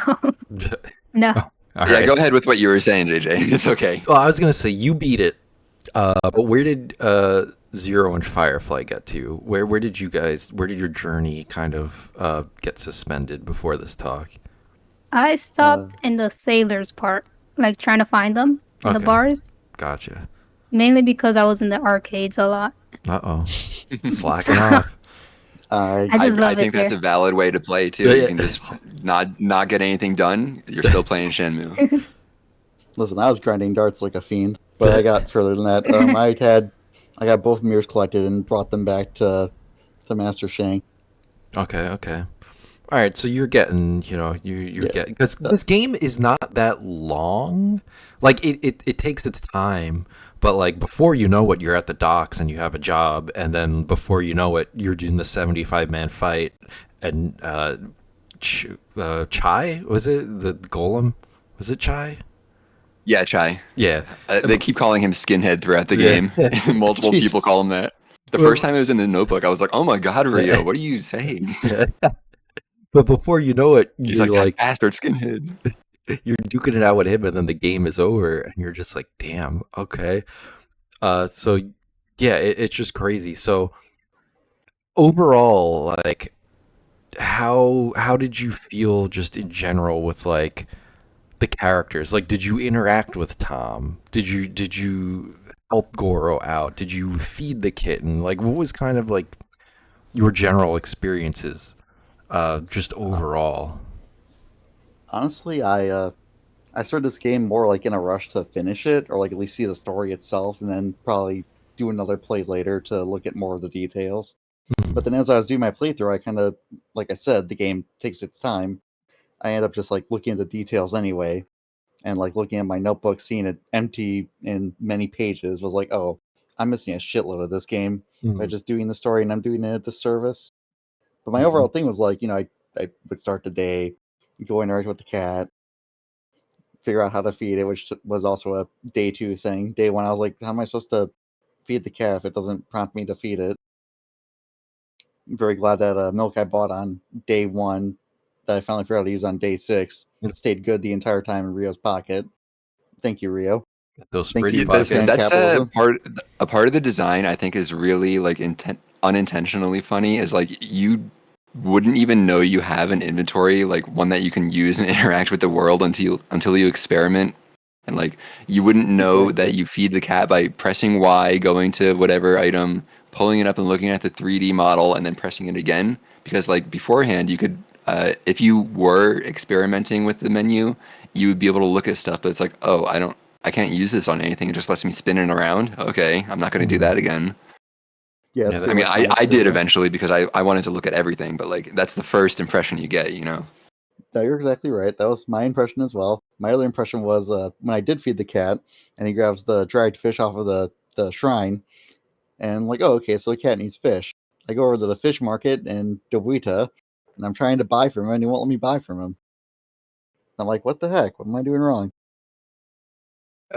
No. Oh, all Yeah, right. go ahead with what you were saying, JJ. It's okay. Well, I was gonna say you beat it, but where did Zero and Firefly get to? Where did you guys? Where did your journey kind of get suspended before this talk? I Uh, stopped in the sailors part, like trying to find them in the Okay, bars, gotcha. mainly because I was in the arcades a lot. Uh oh, So slacking off. I I just I love it think that's there. a valid way to play too. You Yeah, can just not get anything done. You're still playing Shenmue. listen. I was grinding darts like a fiend, but I got further than that. I got both mirrors collected and brought them back to Master Shank. okay, okay. All right, so you're getting, you're Yeah, getting, because this game is not that long. Like it takes its time, but like before you know it, you're at the docks and you have a job, and then before you know it, you're doing the 75-man fight, and Chai, was it the golem? Was it Chai? Yeah, Chai. Yeah, They keep calling him Skinhead throughout the yeah. game. Multiple people Jesus. call him that. The first Well, time it was in the notebook, I was like, "Oh my God, Rio, what are you saying?" but before you know it, He's you're like, "That like bastard Skinhead." you're duking it out with him, and then the game is over, and you're just like, damn, okay. So yeah, it's just crazy. So overall, like, how did you feel just in general with like the characters? Like, did you interact with Tom? Did you help Goro out? Did you feed the kitten? Like, what was kind of like your general experiences, just Uh, overall? honestly, I started this game more like in a rush to finish it, or like at least see the story itself, and then probably do another play later to look at more of the details. But Mhm. then as I was doing my playthrough, I kind of, like I said, the game takes its time. I end up just like looking at the details anyway, and like looking at my notebook, seeing it empty in many pages, was like, oh, I'm missing a shitload of this game by Mhm. just doing the story, and I'm doing it a disservice. But my overall Mhm. thing was like, I would start the day, go interact with the cat, figure out how to feed it, which was also a day two thing. Day one, I was like, how am I supposed to feed the cat if it doesn't prompt me to feed it? I'm very glad that milk I bought on day one that I finally figured out how to use on day six stayed good the entire time in Rio's pocket. Thank you, Rio. Those Thank fridge you, That's Discman pockets. that's capitalism. a part of the design I think is really like unintentionally funny. Is like you wouldn't even know you have an inventory, like one that you can use and interact with the world until you experiment. And like you wouldn't know that Exactly. you feed the cat by pressing Y, going to whatever item, pulling it up and looking at the 3D model and then pressing it again. Because like beforehand you could if you were experimenting with the menu, you would be able to look at stuff, but it's like, oh, I can't use this on anything. It just lets me spin it around. Okay, I'm not gonna do Mhm. that again. Yeah, Yeah, it's I too mean, much fun I did experience. eventually because I wanted to look at everything, but like that's the first impression you get, you know. No, you're exactly right. That was my impression as well. My other impression was when I did feed the cat, and he grabs the dried fish off of the shrine, and like, oh, okay, so the cat needs fish. I go over to the fish market in Dobuita, and I'm trying to buy from him, and he won't let me buy from him. I'm like, what the heck? What am I doing wrong?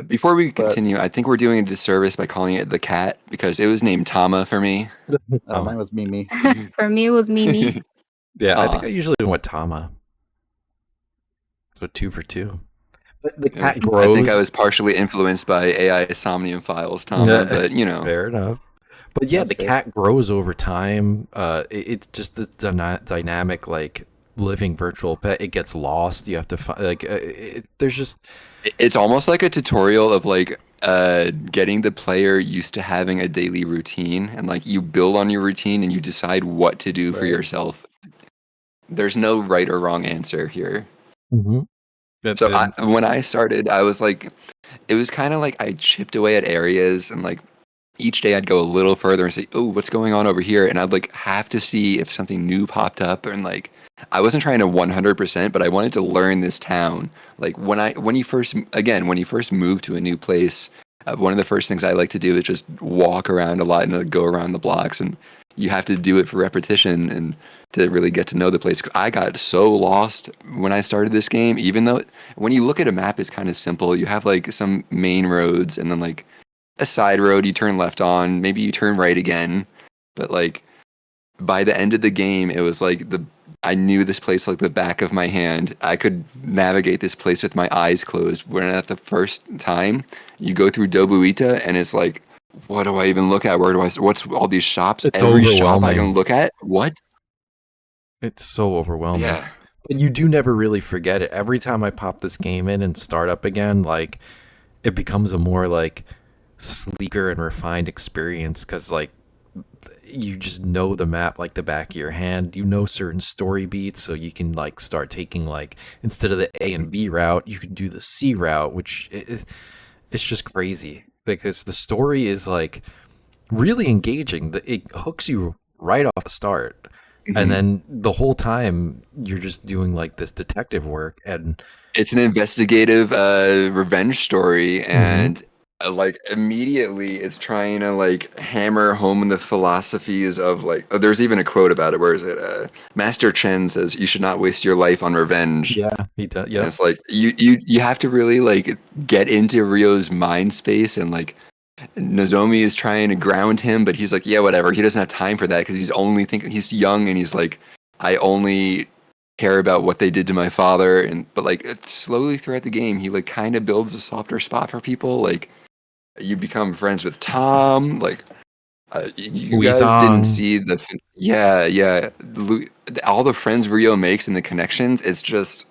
Before we But continue, I think we're doing a disservice by calling it the cat because it was named Tama for me. Tama. mine was Mimi. For me, it was Mimi. Yeah, I think Aw. I usually went Tama. So 2 for 2. But the Yeah, cat I think I grows. was partially influenced by AI Somnium Files, Tama, but you know. Fair enough. But yeah, That's the fair. cat grows over time. It's just this dynamic, like living virtual pet. It gets lost. You have to find like there's just It's almost like a tutorial of like getting the player used to having a daily routine, and like you build on your routine and you decide what to do for Right. yourself. There's no right or wrong answer here. Mhm. So And when I started, I was like, it was kind of like I chipped away at areas, and like each day I'd go a little further and say, oh, what's going on over here? And I'd like have to see if something new popped up, and like I wasn't trying to 100%, but I wanted to learn this town. Like when you first move to a new place, one of the first things I like to do is just walk around a lot and go around the blocks, and you have to do it for repetition and to really get to know the place. 'Cause I got so lost when I started this game, even though when you look at a map, it's kind of simple. You have like some main roads and then like a side road you turn left on, maybe you turn right again. But like by the end of the game, it was like I knew this place like the back of my hand. I could navigate this place with my eyes closed. When at the first time you go through Dobuita and it's like, what do I even look at? What's all these shops? it's Every shop I can overwhelming. look at? What? It's so overwhelming. Yeah. But you do never really forget it. Every time I pop this game in and start up again, like it becomes a more like sleeker and refined experience because like you just know the map like the back of your hand. You know certain story beats, so you can like start taking like instead of the A and B route, you can do the C route, which it's just crazy because the story is like really engaging. It hooks you right off the start. And Mhm. then the whole time you're just doing like this detective work and It's an investigative revenge story, Mhm. and like immediately it's trying to like hammer home the philosophies of like there's even a quote about it. Where is it? Master Chen says you should not waste your life on revenge. Yeah, he does. And Yep. it's like you have to really like get into Ryo's mind space, and like Nozomi is trying to ground him, but he's like, yeah, whatever. He doesn't have time for that because he's only thinking he's young, and he's like, I only care about what they did to my father. And but like slowly throughout the game, he like kind of builds a softer spot for people. Like you become friends with Tom. Like you guys didn't Weezong. see the yeah. All the friends Ryo makes and the connections. It's just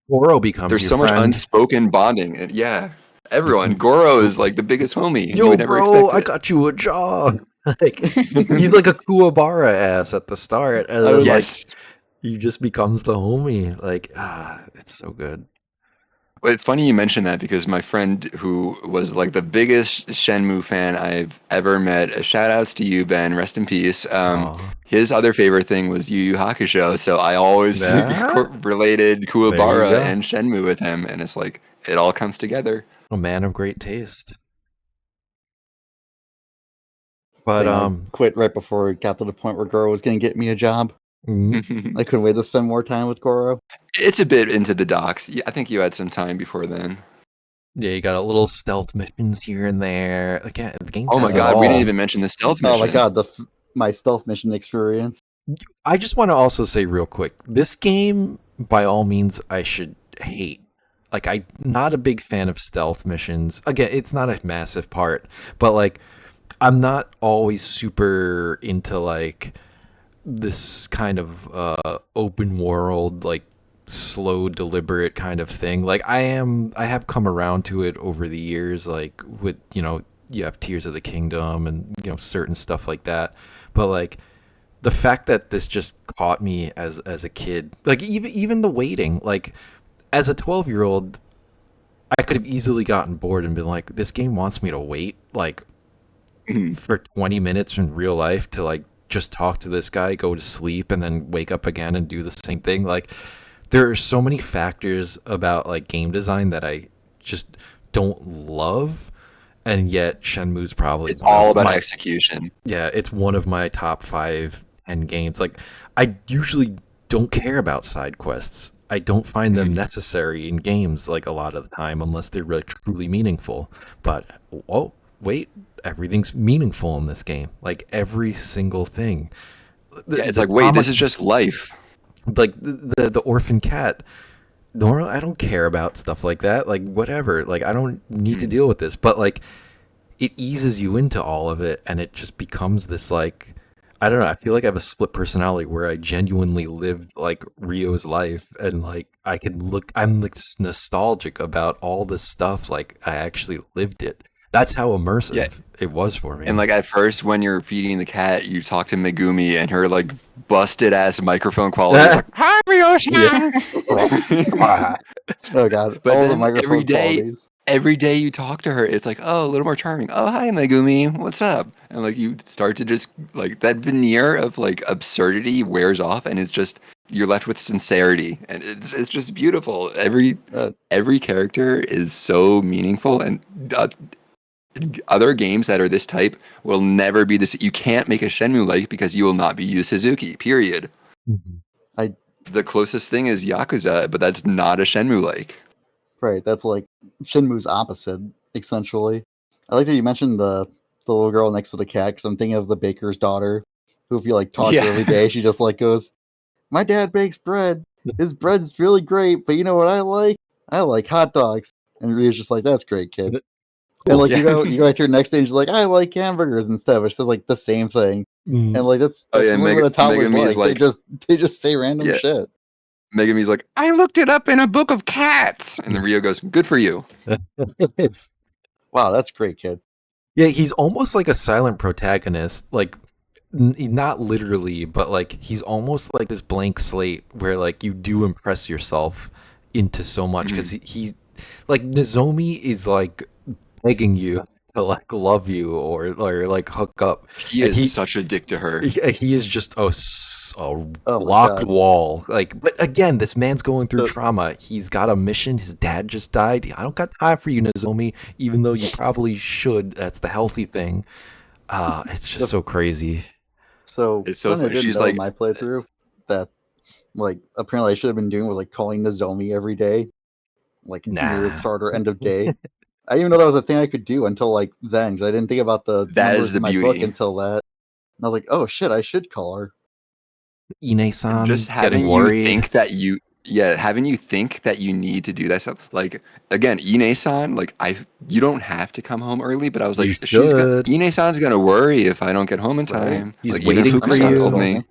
Goro becomes there's your so much friend. unspoken bonding, and yeah, everyone. Goro is like the biggest homie, and you Yo, would never bro, expect I it. got you a job. Like he's like a Kuwabara ass at the start, and I then was like Yes. he just becomes the homie. Like it's so good. Well, it's funny you mention that because my friend who was like the biggest Shenmue fan I've ever met, shout outs to you, Ben, rest in peace. Oh, His other favorite thing was Yu Yu Hakusho, so I always yeah. related There you Kuwabara go. and Shenmue with him, and it's like it all comes together. A man of great taste. But saying I quit right before it got to the point where Goro was going to get me a job. mhm. I couldn't wait to spend more time with Goro. It's a bit into the docs. Yeah, I think you had some time before then. Yeah, you got a little stealth missions here and there. Again, the game Oh my has it god, we didn't all. even mention the stealth Oh my mission. god, my stealth mission experience. I just want to also say real quick, this game, by all means, I should hate. Like, I'm not a big fan of stealth missions. Again, it's not a massive part, but like, I'm not always super into like this kind of open world, like slow, deliberate kind of thing. Like I have come around to it over the years, like with you have Tears of the Kingdom and certain stuff like that. But like the fact that this just caught me as a kid, like even the waiting, like as a 12-year-old, I could have easily gotten bored and been like, this game wants me to wait like for 20 minutes in real life to like just talk to this guy, go to sleep, and then wake up again and do the same thing. Like there are so many factors about like game design that I just don't love, and yet Shenmue's probably It's one all of about my execution. yeah, it's one of my top 5 10 games. Like I usually don't care about side quests. I don't find them necessary in games like a lot of the time unless they're really truly meaningful. But oh wait, everything's meaningful in this game. Like every single thing. Yeah, it's like, wait, this is just life. Like the orphan cat. Normal, I don't care about stuff like that. Like whatever. Like I don't need to deal with this. But like it eases you into all of it, and it just becomes this like I don't know. I feel like I have a split personality where I genuinely lived like Rio's life, and like I can look. I'm like nostalgic about all this stuff. Like I actually lived it. That's how Yeah, immersive it was for and me. like at first when you're feeding the cat, you talk to Megumi and her like busted ass microphone quality is like, "Hi, Yeah. Ryo-san." Oh god, But all the then microphone qualities. every day you talk to her, it's like, oh, a little more charming. Oh, hi, Megumi, what's up? And like you start to just like that veneer of like absurdity wears off, and it's just you're left with sincerity, and it's just beautiful. Uh, Every character is so meaningful, and other games that are this type will never be this. You can't make a Shenmue like because you will not be Yu Suzuki. Period. Mhm. I The closest thing is Yakuza, but that's not a Shenmue like. right, that's like Shenmue's opposite, essentially. I like that you mentioned the little girl next to the cat because I'm thinking of the baker's daughter, who if you like talk to her every Yeah. day, she just like goes, "My dad bakes bread. His bread's really great, but you know what I like? I like hot dogs." And Rio's just like, "That's great, kid." And Cool. like Yeah. you go to your next stage, she's like, "I like hamburgers instead," which says like the same thing. And Mm. like Oh that's yeah, really what a toddler's Megami is like. They like, just say random yeah, shit. Megumi's like, I looked it up in a book of cats, and then Rio goes, "Good for you." It's Wow, that's great, kid. yeah, he's almost like a silent protagonist. Like not literally, but like he's almost like this blank slate where like you do impress yourself into so much because Mhm. he's like Nozomi is like begging you to like love you or like hook up, He and is he such a dick to her. he is just a Oh my blocked god. wall. Like, but again, this man's going through The, trauma. He's got a mission. His dad just died. I don't got time for you, Nozomi. Even though you probably should. That's the healthy thing. It's just the so crazy. so It's so something I funny. didn't She's know in like, my playthrough that like apparently I should have been doing was like calling Nozomi every day, like near the Nah. start or end of day. I didn't even know that was a thing I could do until like then, because I didn't think about the that is numbers the in my book beauty. until that. And I was like, oh shit, I should call her. Ine-san Just getting having you worried. think that you, yeah, having you think that you need to do that stuff. Like again, Ine-san, like you don't have to come home early, but I was You like, should. Ine-san's gonna worry if I don't get home in Right? time. He's Like even waiting I for know Fukusan that's told you.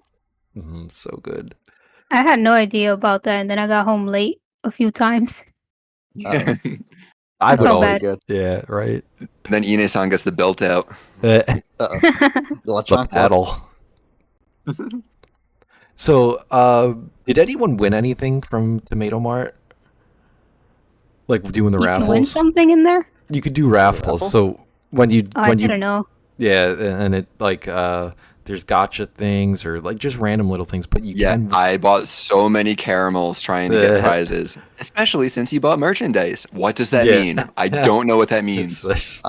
filming. me. So good. I had no idea about that, and then I got home late a few times. Uh-oh. I I would That's felt not always. bad. good. Yeah. Right. Then Ine-san gets the belt out. The Uh-oh. Lechonk. paddle. So, did anyone win anything from Tomato Mart? Like doing the You can win raffles? something in there? You could do There's a raffles. raffle? So Oh, I didn't know. yeah, and it like there's gotcha things or like just random little things, but you Yeah, can I bought so many caramels trying to get prizes, especially since you bought merchandise. What does that yeah. mean? I don't know what that means. It's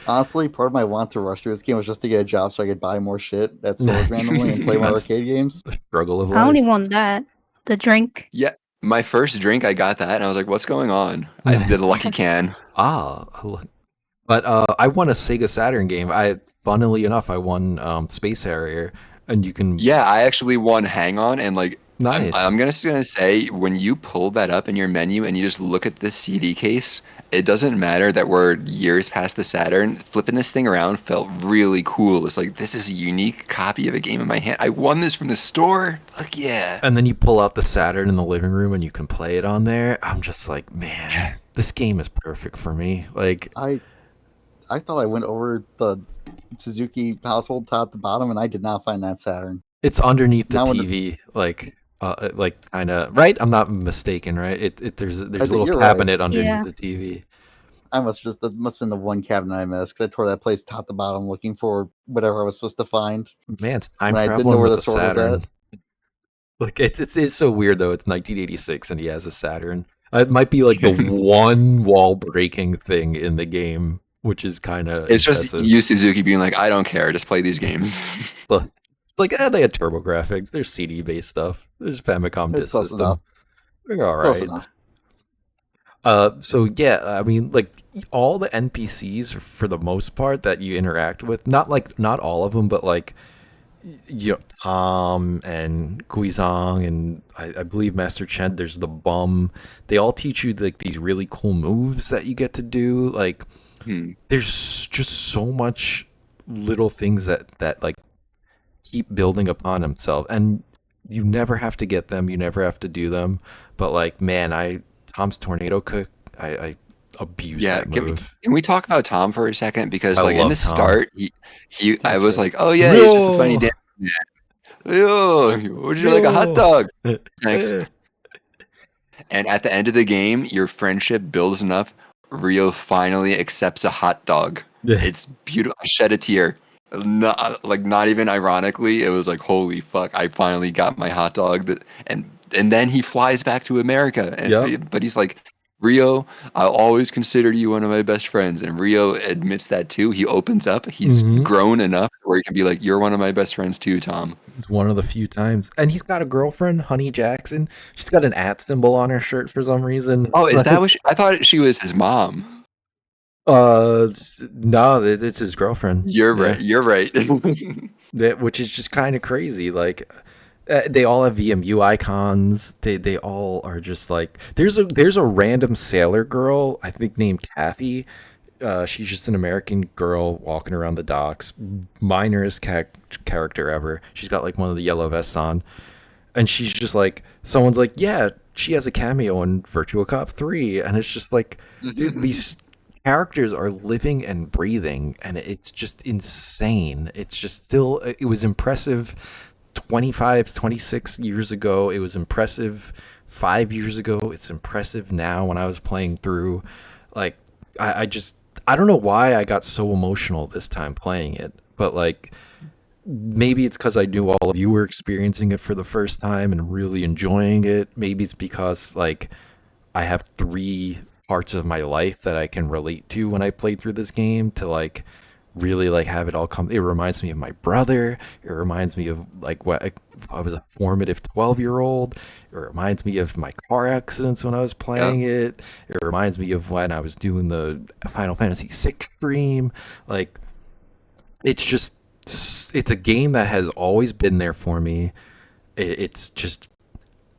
Honestly, part of my want to rush through this game was just to get a job so I could buy more shit at stores randomly and play more That's arcade games. the struggle of I only life. want that. The drink. Yeah, my first drink, I got that, and I was like, "What's going on?" I did a lucky can. Look. But I won a Sega Saturn game. Funnily enough, I won Space Harrier, and you can Yeah, I actually won Hang On, and like Nice. I'm gonna say when you pull that up in your menu and you just look at this CD case, it doesn't matter that we're years past the Saturn. Flipping this thing around felt really cool. It's like this is a unique copy of a game in my hand. I won this from the store. Fuck yeah. And then you pull out the Saturn in the living room and you can play it on there. I'm just like, man, this game is perfect for me. Like, I thought I went over the Suzuki household top to bottom, and I did not find that Saturn. it's underneath the Now when TV, like kind of right. I'm not mistaken, right? There's a little you're right. cabinet underneath Yeah. the TV. that must have been the one cabinet I missed because I tore that place top to bottom looking for whatever I was supposed to find Man, it's time when I didn't know traveling where with the a sword was at. Saturn. Like it's so weird though. It's 1986 and he has a Saturn. It might be like the one wall breaking thing in the game, which is kind of It's just impressive. you, Suzuki, being like, I don't care, just play these games. Like they had turbo graphics. There's CD based stuff. There's Famicom It's disc close system. enough. They're all Close right. enough. So yeah, I mean, like all the NPCs for the most part that you interact with, not all of them, but like Tom and Guizhong and I believe Master Chen. There's the bum. They all teach you like these really cool moves that you get to do. Like there's just so much little things that like keep building upon themselves, and you never have to get them. You never have to do them. But like, man, Tom's tornado cook. I abuse Yeah, that move. can we talk about Tom for a second? Because I like in love the Tom. start, I That's was good. like, oh yeah, he's just a funny Yo! dance man. Yo, would you like a hot dog? Thanks. Yeah. And at the end of the game, your friendship builds enough. Rio finally accepts a hot dog. Yeah. It's beautiful. I shed a tear. Not even ironically, it was like, holy fuck! I finally got my hot dog. And then he flies back to America. Yep. But he's like, Rio, I'll always consider you one of my best friends. And Rio admits that too. He opens up. He's Mhm. grown enough where he can be like, you're one of my best friends too, Tom. It's one of the few times, and he's got a girlfriend, Honey Jackson. She's got an @ symbol on her shirt for some reason. Oh, is that what I thought she was his mom. No, it's his girlfriend. You're Yeah. right. You're right. Which is just kind of crazy. Like they all have VMU icons. They all are just like there's a random sailor girl I think named Kathy. She's just an American girl walking around the docks. Minorest character ever. She's got like one of the yellow vests on, and she's just like someone's like, yeah, she has a cameo in Virtua Cop 3, and it's just like, dude, these characters are living and breathing, and it's just insane. It's just still, it was impressive 25, 26 years ago. It was impressive 5 years ago. It's impressive now when I was playing through. Like, I don't know why I got so emotional this time playing it, but like, maybe it's because I knew all of you were experiencing it for the first time and really enjoying it. Maybe it's because like I have 3 parts of my life that I can relate to when I played through this game to like really like have it all come. It reminds me of my brother. It reminds me of like what I was a formative 12-year-old. It reminds me of my car accidents when I was playing it. It reminds me of when I was doing the Final Fantasy VI stream. Like it's a game that has always been there for me. It's just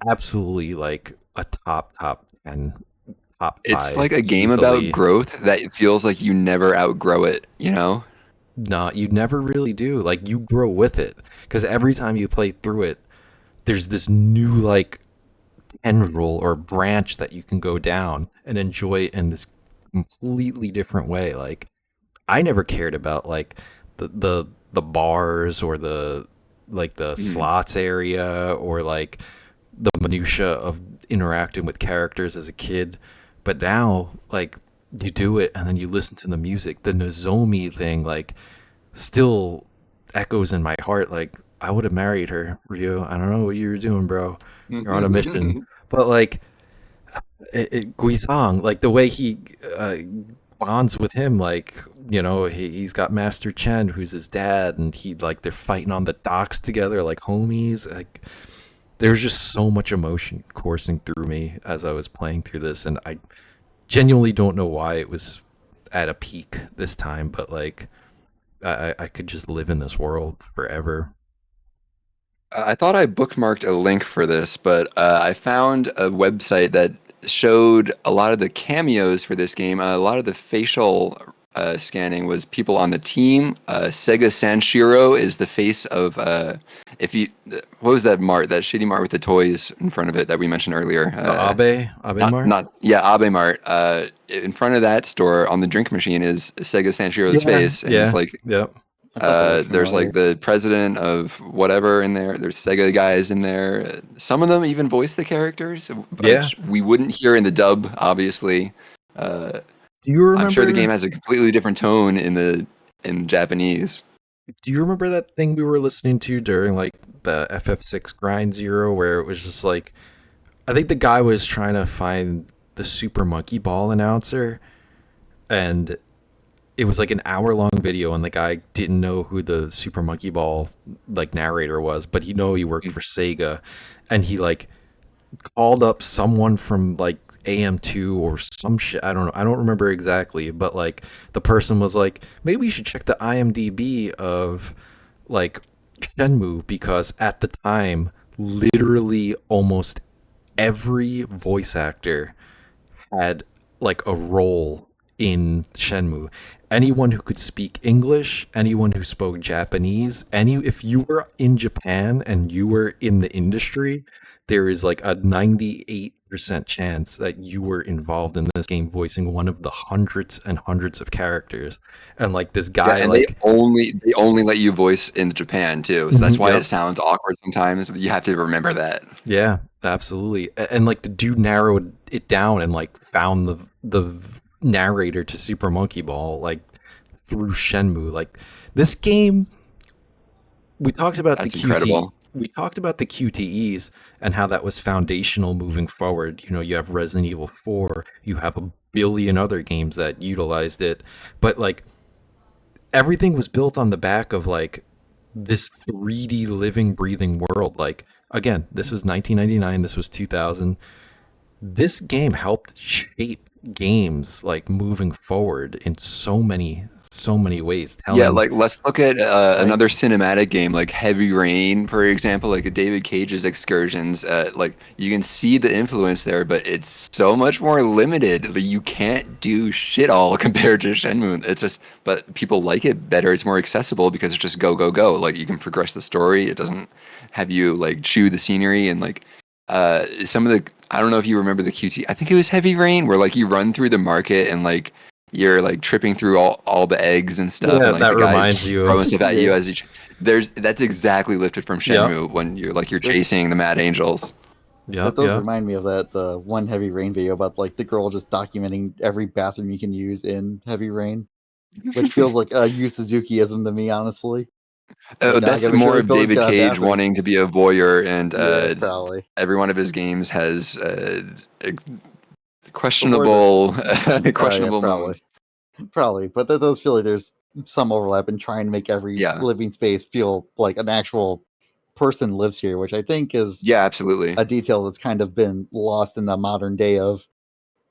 absolutely like a top 10, top 5. It's like a game easily. about growth that feels like you never outgrow it, you know? No, you never really do. Like you grow with it because every time you play through it, there's this new like tendril or branch that you can go down and enjoy it in this completely different way. Like I never cared about like the bars or the slots area or like the minutia of interacting with characters as a kid. But now like you do it and then you listen to the music. The Nozomi thing like still echoes in my heart. Like I would have married her, Ryo. I don't know what you were doing, bro. You're on a mission. But like Guizhong, like the way he bonds with him, like he's got Master Chen, who's his dad, and they're fighting on the docks together, like homies. Like there's just so much emotion coursing through me as I was playing through this, and I genuinely don't know why it was at a peak this time, but like I could just live in this world forever. I thought I bookmarked a link for this, but I found a website that showed a lot of the cameos for this game. A lot of the facial scanning was people on the team. Sega Sanshiro is the face of if you what was that mart, that shitty mart with the toys in front of it that we mentioned earlier? The Abe Not Mart. not yeah, Abe Mart. In front of that store on the drink machine is Sega Sanshiro's Yeah, face, and he's yeah, like yep. I thought that was there's familiar. like the president of whatever in there. There's Sega guys in there. Some of them even voice the characters, Yeah. which we wouldn't hear in the dub, obviously. Uh, Do you I'm sure the remember? game has a completely different tone in Japanese. Do you remember that thing we were listening to during like the FF6 grind zero, where it was just like, I think the guy was trying to find the Super Monkey Ball announcer, and it was like an hour long video, and the guy didn't know who the Super Monkey Ball like narrator was, but he worked for Sega, and he like called up someone from like AM2 or some shit. I don't know. I don't remember exactly, but like the person was like, maybe you should check the IMDb of like Shenmue, because at the time, literally almost every voice actor had like a role in Shenmue. Anyone who could speak English, anyone who spoke Japanese, any if you were in Japan and you were in the industry, there is like a 98% chance that you were involved in this game voicing one of the hundreds and hundreds of characters. And like this Yeah, guy and like they only let you voice in Japan too, so that's Mhm, why it yep. sounds awkward sometimes. You have to remember that. Yeah, absolutely. And like the dude narrowed it down and like found the narrator to Super Monkey Ball like through Shenmue. Like this game, we talked about the That's QT. incredible. We talked about the QTEs and how that was foundational moving forward. You know, you have Resident Evil 4, you have a billion other games that utilized it, but like everything was built on the back of like this 3D living, breathing world. Like again, this was 1999, this was 2000. This game helped shape games like moving forward in so many ways, Yeah, telling like let's look at Like, another cinematic game like Heavy Rain, for example, like David Cage's excursions. Like you can see the influence there, but it's so much more limited. Like, you can't do shit all compared to Shenmue. It's just, but people like it better. It's more accessible because it's just go go go. Like you can progress the story. It doesn't have you like chew the scenery and like some of the. I don't know if you remember the QT. I think it was Heavy Rain, where like you run through the market and like you're like tripping through all the eggs and stuff, yeah, and like that the guys reminds you throwing of stuff at you yeah, as each. There's that's exactly lifted from yep, Shenmue when you're this chasing the Mad Angels. that yep, does yep. remind me of that one Heavy Rain video about like the girl just documenting every bathroom you can use in Heavy Rain, which feels like a Yu Suzuki-ism to me, honestly. Oh, Like, I that's gotta make sure more every of building's David got a Cage bathroom. wanting to be a voyeur, and Yeah, probably. every one of his games has Before the questionable yeah, questionable probably. modes. Probably, but that does feel like there's some overlap in trying to make every Yeah, living space feel like an actual person lives here, which I think is yeah, absolutely. a detail that's kind of been lost in the modern day of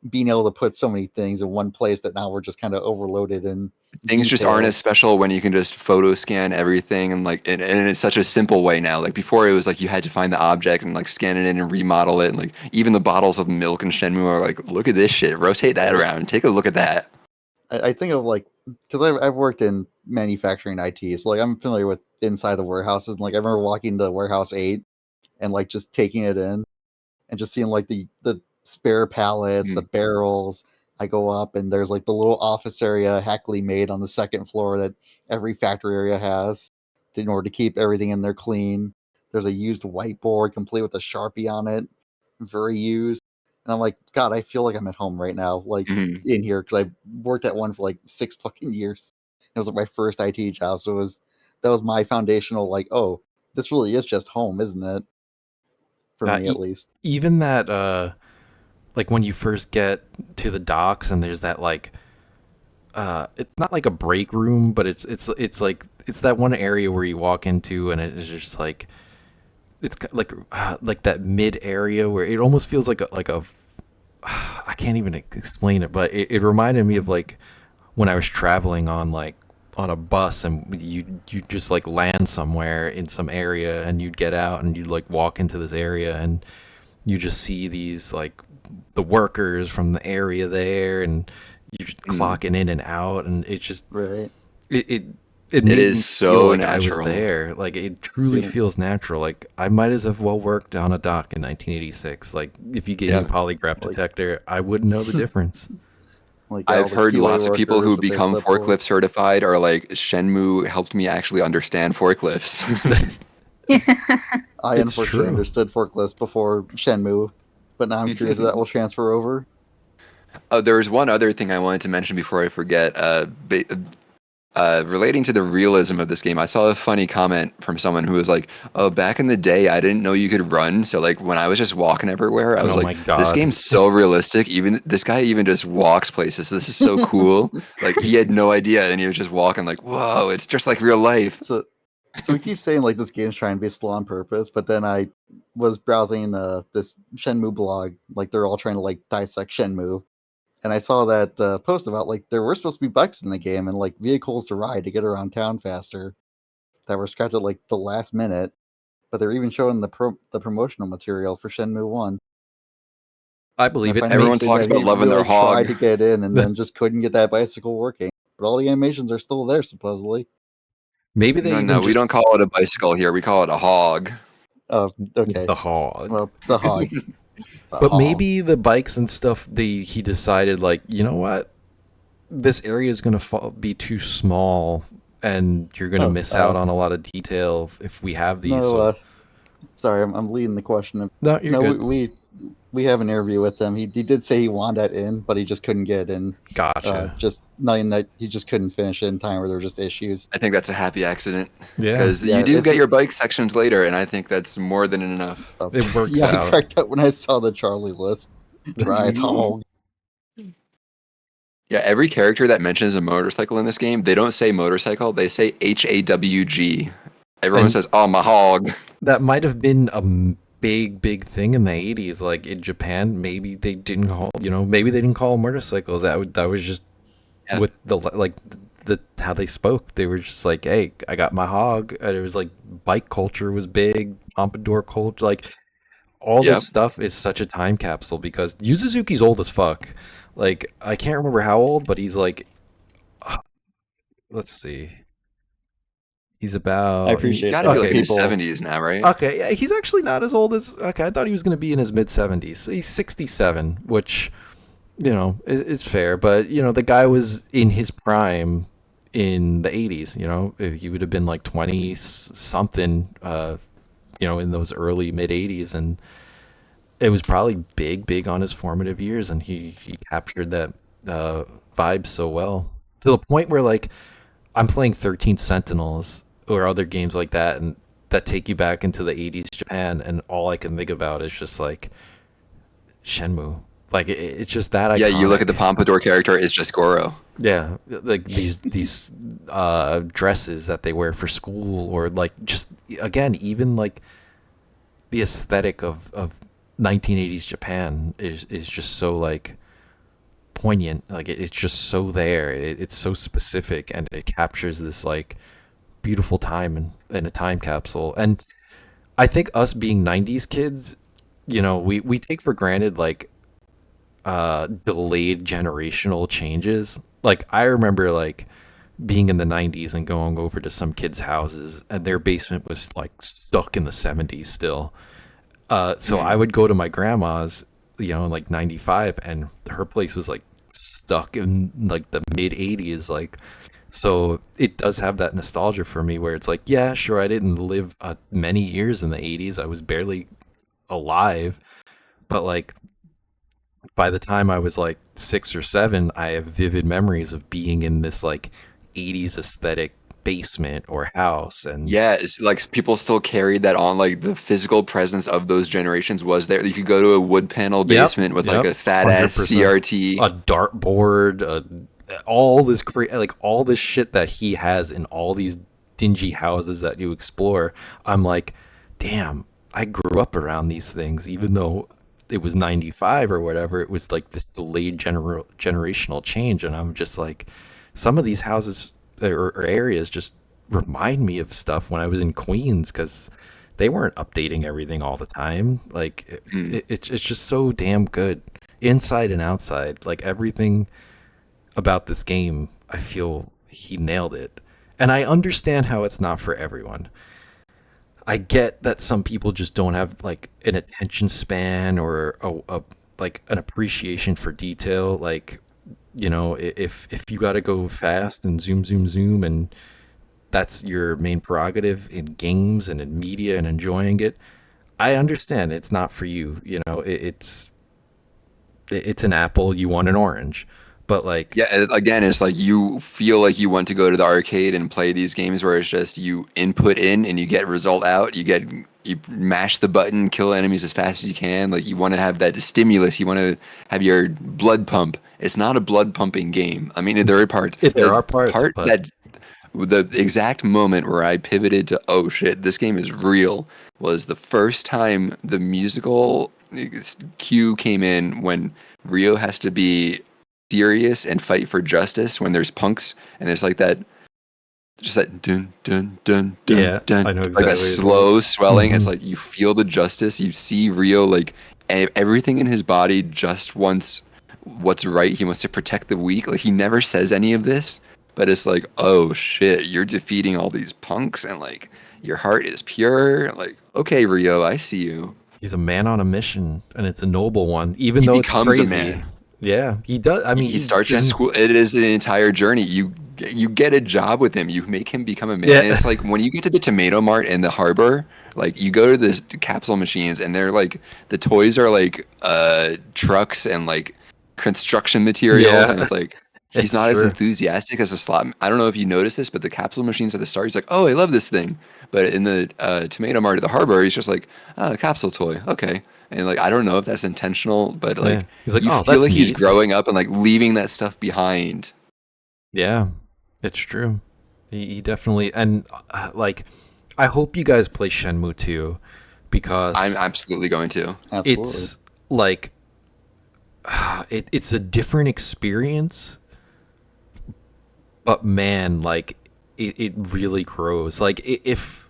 being able to put so many things in one place that now we're just kind of overloaded in Things just aren't as details. special when you can just photo scan everything and like and it's such a simple way now. Like before it was like you had to find the object and like scan it in and remodel it, and like even the bottles of milk in Shenmue are like, look at this shit, rotate that Like around, take a look at that. I think of like because I've worked in manufacturing IT, so like I'm familiar with inside the warehouses. And like I remember walking to warehouse 8 and like just taking it in and just seeing like the spare pallets, the Mm. barrels. I go up and there's like the little office area Hackley made on the second floor that every factory area has in order to keep everything in there clean. There's a used whiteboard complete with a Sharpie on it, very used. And I'm like, God, I feel like I'm at home right now, like Mhm. in here because I worked at one for like 6 fucking years. It was like my first IT job, so that was my foundational like, oh, this really is just home, isn't it? For Uh, me at e- least. even that like when you first get to the docks and there's that like it's not like a break room, but it's like it's that one area where you walk into and it's just like like that mid area where it almost feels like a I can't even explain it, but it reminded me of like when I was traveling on like on a bus and you just like land somewhere in some area and you'd get out and you'd like walk into this area and you just see these like the workers from the area there and you're just clocking in and out and it just Right. it it made me is feel so like I was natural. there. Like it truly See- feels natural. Like I might as have well worked on a dock in 1986. Like if you gave me a Yeah. polygraph Like- detector, I wouldn't know the difference. Like all I've the heard QA lots of people workers who with their become clipboard. forklift certified are like, Shenmue helped me actually understand forklifts. I It's unfortunately true. understood forklifts before Shenmue, but now I'm curious if that will transfer over. Oh, there was one other thing I wanted to mention before I forget. Relating to the realism of this game, I saw a funny comment from someone who was like, "Oh, back in the day, I didn't know you could run. So like when I was just walking everywhere, I was Oh like, my this God. game's so realistic. Even this guy even just walks places. This is so cool. Like he had no idea, and he was just walking like, whoa, it's just like real life." So we keep saying like this game's trying to be slow on purpose, but then I was browsing this Shenmue blog, like they're all trying to like dissect Shenmue, and I saw that post about like there were supposed to be bikes in the game and like vehicles to ride to get around town faster that were scrapped at like the last minute, but they're even showing the promotional material for Shenmue One. I And believe I it. find it Everyone interesting talks that about he loving their really tried hog. to get in and then just couldn't get that bicycle working. But all the animations are still there supposedly. Maybe they even No, we just don't call it a bicycle here. We call it a hog. Oh, okay. the hog. Well, the hog. The But hog. maybe the bikes and stuff, he decided like, you know what? This area is going to be too small and you're going to Oh, miss out on a lot of detail if we have these. No, So sorry, I'm leading the question. no, you're No, good. we have an interview with him. He did say he wanted that in, but he just couldn't get it in. Gotcha. Just knowing that he just couldn't finish it in time, or there were just issues. I think that's a happy accident Yeah. because Yeah, you do it's get a- your bike sections later, and I think that's more than enough. It works yeah, I out. cracked up when I saw the Charlie list. Rise hog. Yeah, every character that mentions a motorcycle in this game, they don't say motorcycle, they say HAWG. Everyone And- says, "Oh, my hog." That might have been a big thing in the 80s. Like in Japan, maybe they didn't call, maybe they didn't call motorcycles. That was just Yeah. with the how they spoke. They were just like, hey, I got my hog. And it was like bike culture was big, pompadour culture, like all Yep. this stuff is such a time capsule because Yu Suzuki's old as fuck. Like I can't remember how old, but he's like, let's see, he's about. I He's appreciate got to that. be like in his People- 70s now, right? Okay, yeah, he's actually not as old as. Okay, I thought he was going to be in his mid 70s. He's 67, which, is fair. But, the guy was in his prime in the 80s, He would have been like 20 something, in those early mid 80s. And it was probably big on his formative years. And he captured that vibe so well. To the point where, like, I'm playing 13 Sentinels or other games like that, and that take you back into the 80s Japan, and all I can think about is just like Shenmue. Like it's just that iconic. Yeah, you look at the Pompadour character, it's just Goro. Yeah, like these dresses that they wear for school, or like just again, even like the aesthetic of 1980s Japan is just so like poignant. Like it's just so there. It's so specific, and it captures this like beautiful time in a time capsule. And I think us being 90s kids, we take for granted like delayed generational changes. Like I remember like being in the 90s and going over to some kids' houses and their basement was like stuck in the 70s still. So I would go to my grandma's, in like 95, and her place was like stuck in like the mid 80s. Like, so it does have that nostalgia for me where it's like, yeah, sure, I didn't live many years in the 80s. I was barely alive. But like, by the time I was like 6 or 7, I have vivid memories of being in this like 80s aesthetic basement or house. And Yeah, it's like people still carried that on. Like the physical presence of those generations was there. You could go to a wood panel basement with like a fat ass 100%. CRT. A dartboard, all this all this shit that he has in all these dingy houses that you explore. I'm like, damn, I grew up around these things, even though it was 95 or whatever. It was like this delayed generational change, and I'm just like, some of these houses or areas just remind me of stuff when I was in Queens because they weren't updating everything all the time. Like Mm. it's just so damn good, inside and outside. Like everything about this game, I feel he nailed it. And I understand how it's not for everyone. I get that some people just don't have like an attention span or like an appreciation for detail. Like, if you got to go fast and zoom, and that's your main prerogative in games and in media and enjoying it, I understand it's not for you. It's an apple. You want an orange, but like, Yeah, again, it's like you feel like you want to go to the arcade and play these games where it's just you input in and you get result out. You mash the button, kill enemies as fast as you can. Like you want to have that stimulus. You want to have your blood pump. It's not a blood pumping game. I mean, there are parts. there The are parts, part but that the exact moment where I pivoted to, oh shit, this game is real, was the first time the musical cue came in when Rio has to be serious and fight for justice when there's punks and there's like that, just that dun dun dun dun yeah, dun, I know like a exactly. slow swelling. It's Mhm. like you feel the justice. You see Rio like everything in his body just wants what's right. He wants to protect the weak. Like he never says any of this, but it's like, oh shit, you're defeating all these punks and like your heart is pure. Like, okay, Rio, I see you. He's a man on a mission, and it's a noble one, even He though it's becomes a crazy. man. Yeah, he does. I mean, He starts his school. It is the entire journey. You get a job with him. You make him become a man. And yeah, it's like when you get to the Tomato Mart in the harbor, like you go to the capsule machines, and they're like the toys are like trucks and like construction materials, and yeah, it's like he's it's not as true. enthusiastic as a slot. I don't know if you noticed this, but the capsule machines at the start, he's like, "Oh, I love this thing," but in the Tomato Mart at the harbor, he's just like, "Oh, a capsule toy, okay." And like I don't know if that's intentional, but Yeah, like he's like, you oh, feel that's like he's neat. growing up and like leaving that stuff behind. Yeah, it's true. He definitely, and like, I hope you guys play Shenmue 2 I'm because absolutely going to. Absolutely. it's like it's a different experience, but man, like it really grows. Like if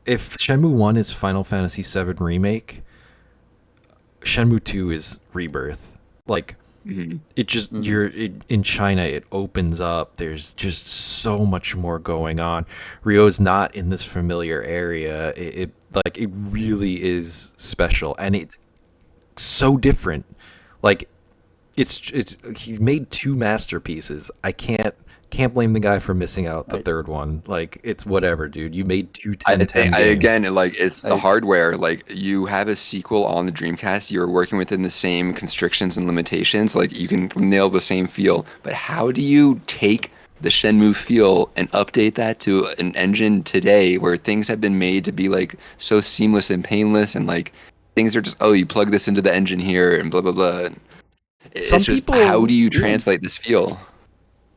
Shenmue 1 is Final Fantasy 7 remake, Shenmue 2 is Rebirth. Like Mhm. it just Hmm. in China it opens up. There's just so much more going on. Rio's not in this familiar area. It really is special, and it's so different. Like it's he made two masterpieces. I can't blame the guy for missing out the I, third one. Like it's whatever, dude. You made two I, 10 I games. again, like it's the I, hardware. Like you have a sequel on the Dreamcast, you're working within the same constrictions and limitations. Like you can nail the same feel, but how do you take the Shenmue feel and update that to an engine today where things have been made to be like so seamless and painless and like things are just, oh, you plug this into the engine here and blah blah blah. It's Some just how do people you even translate this feel?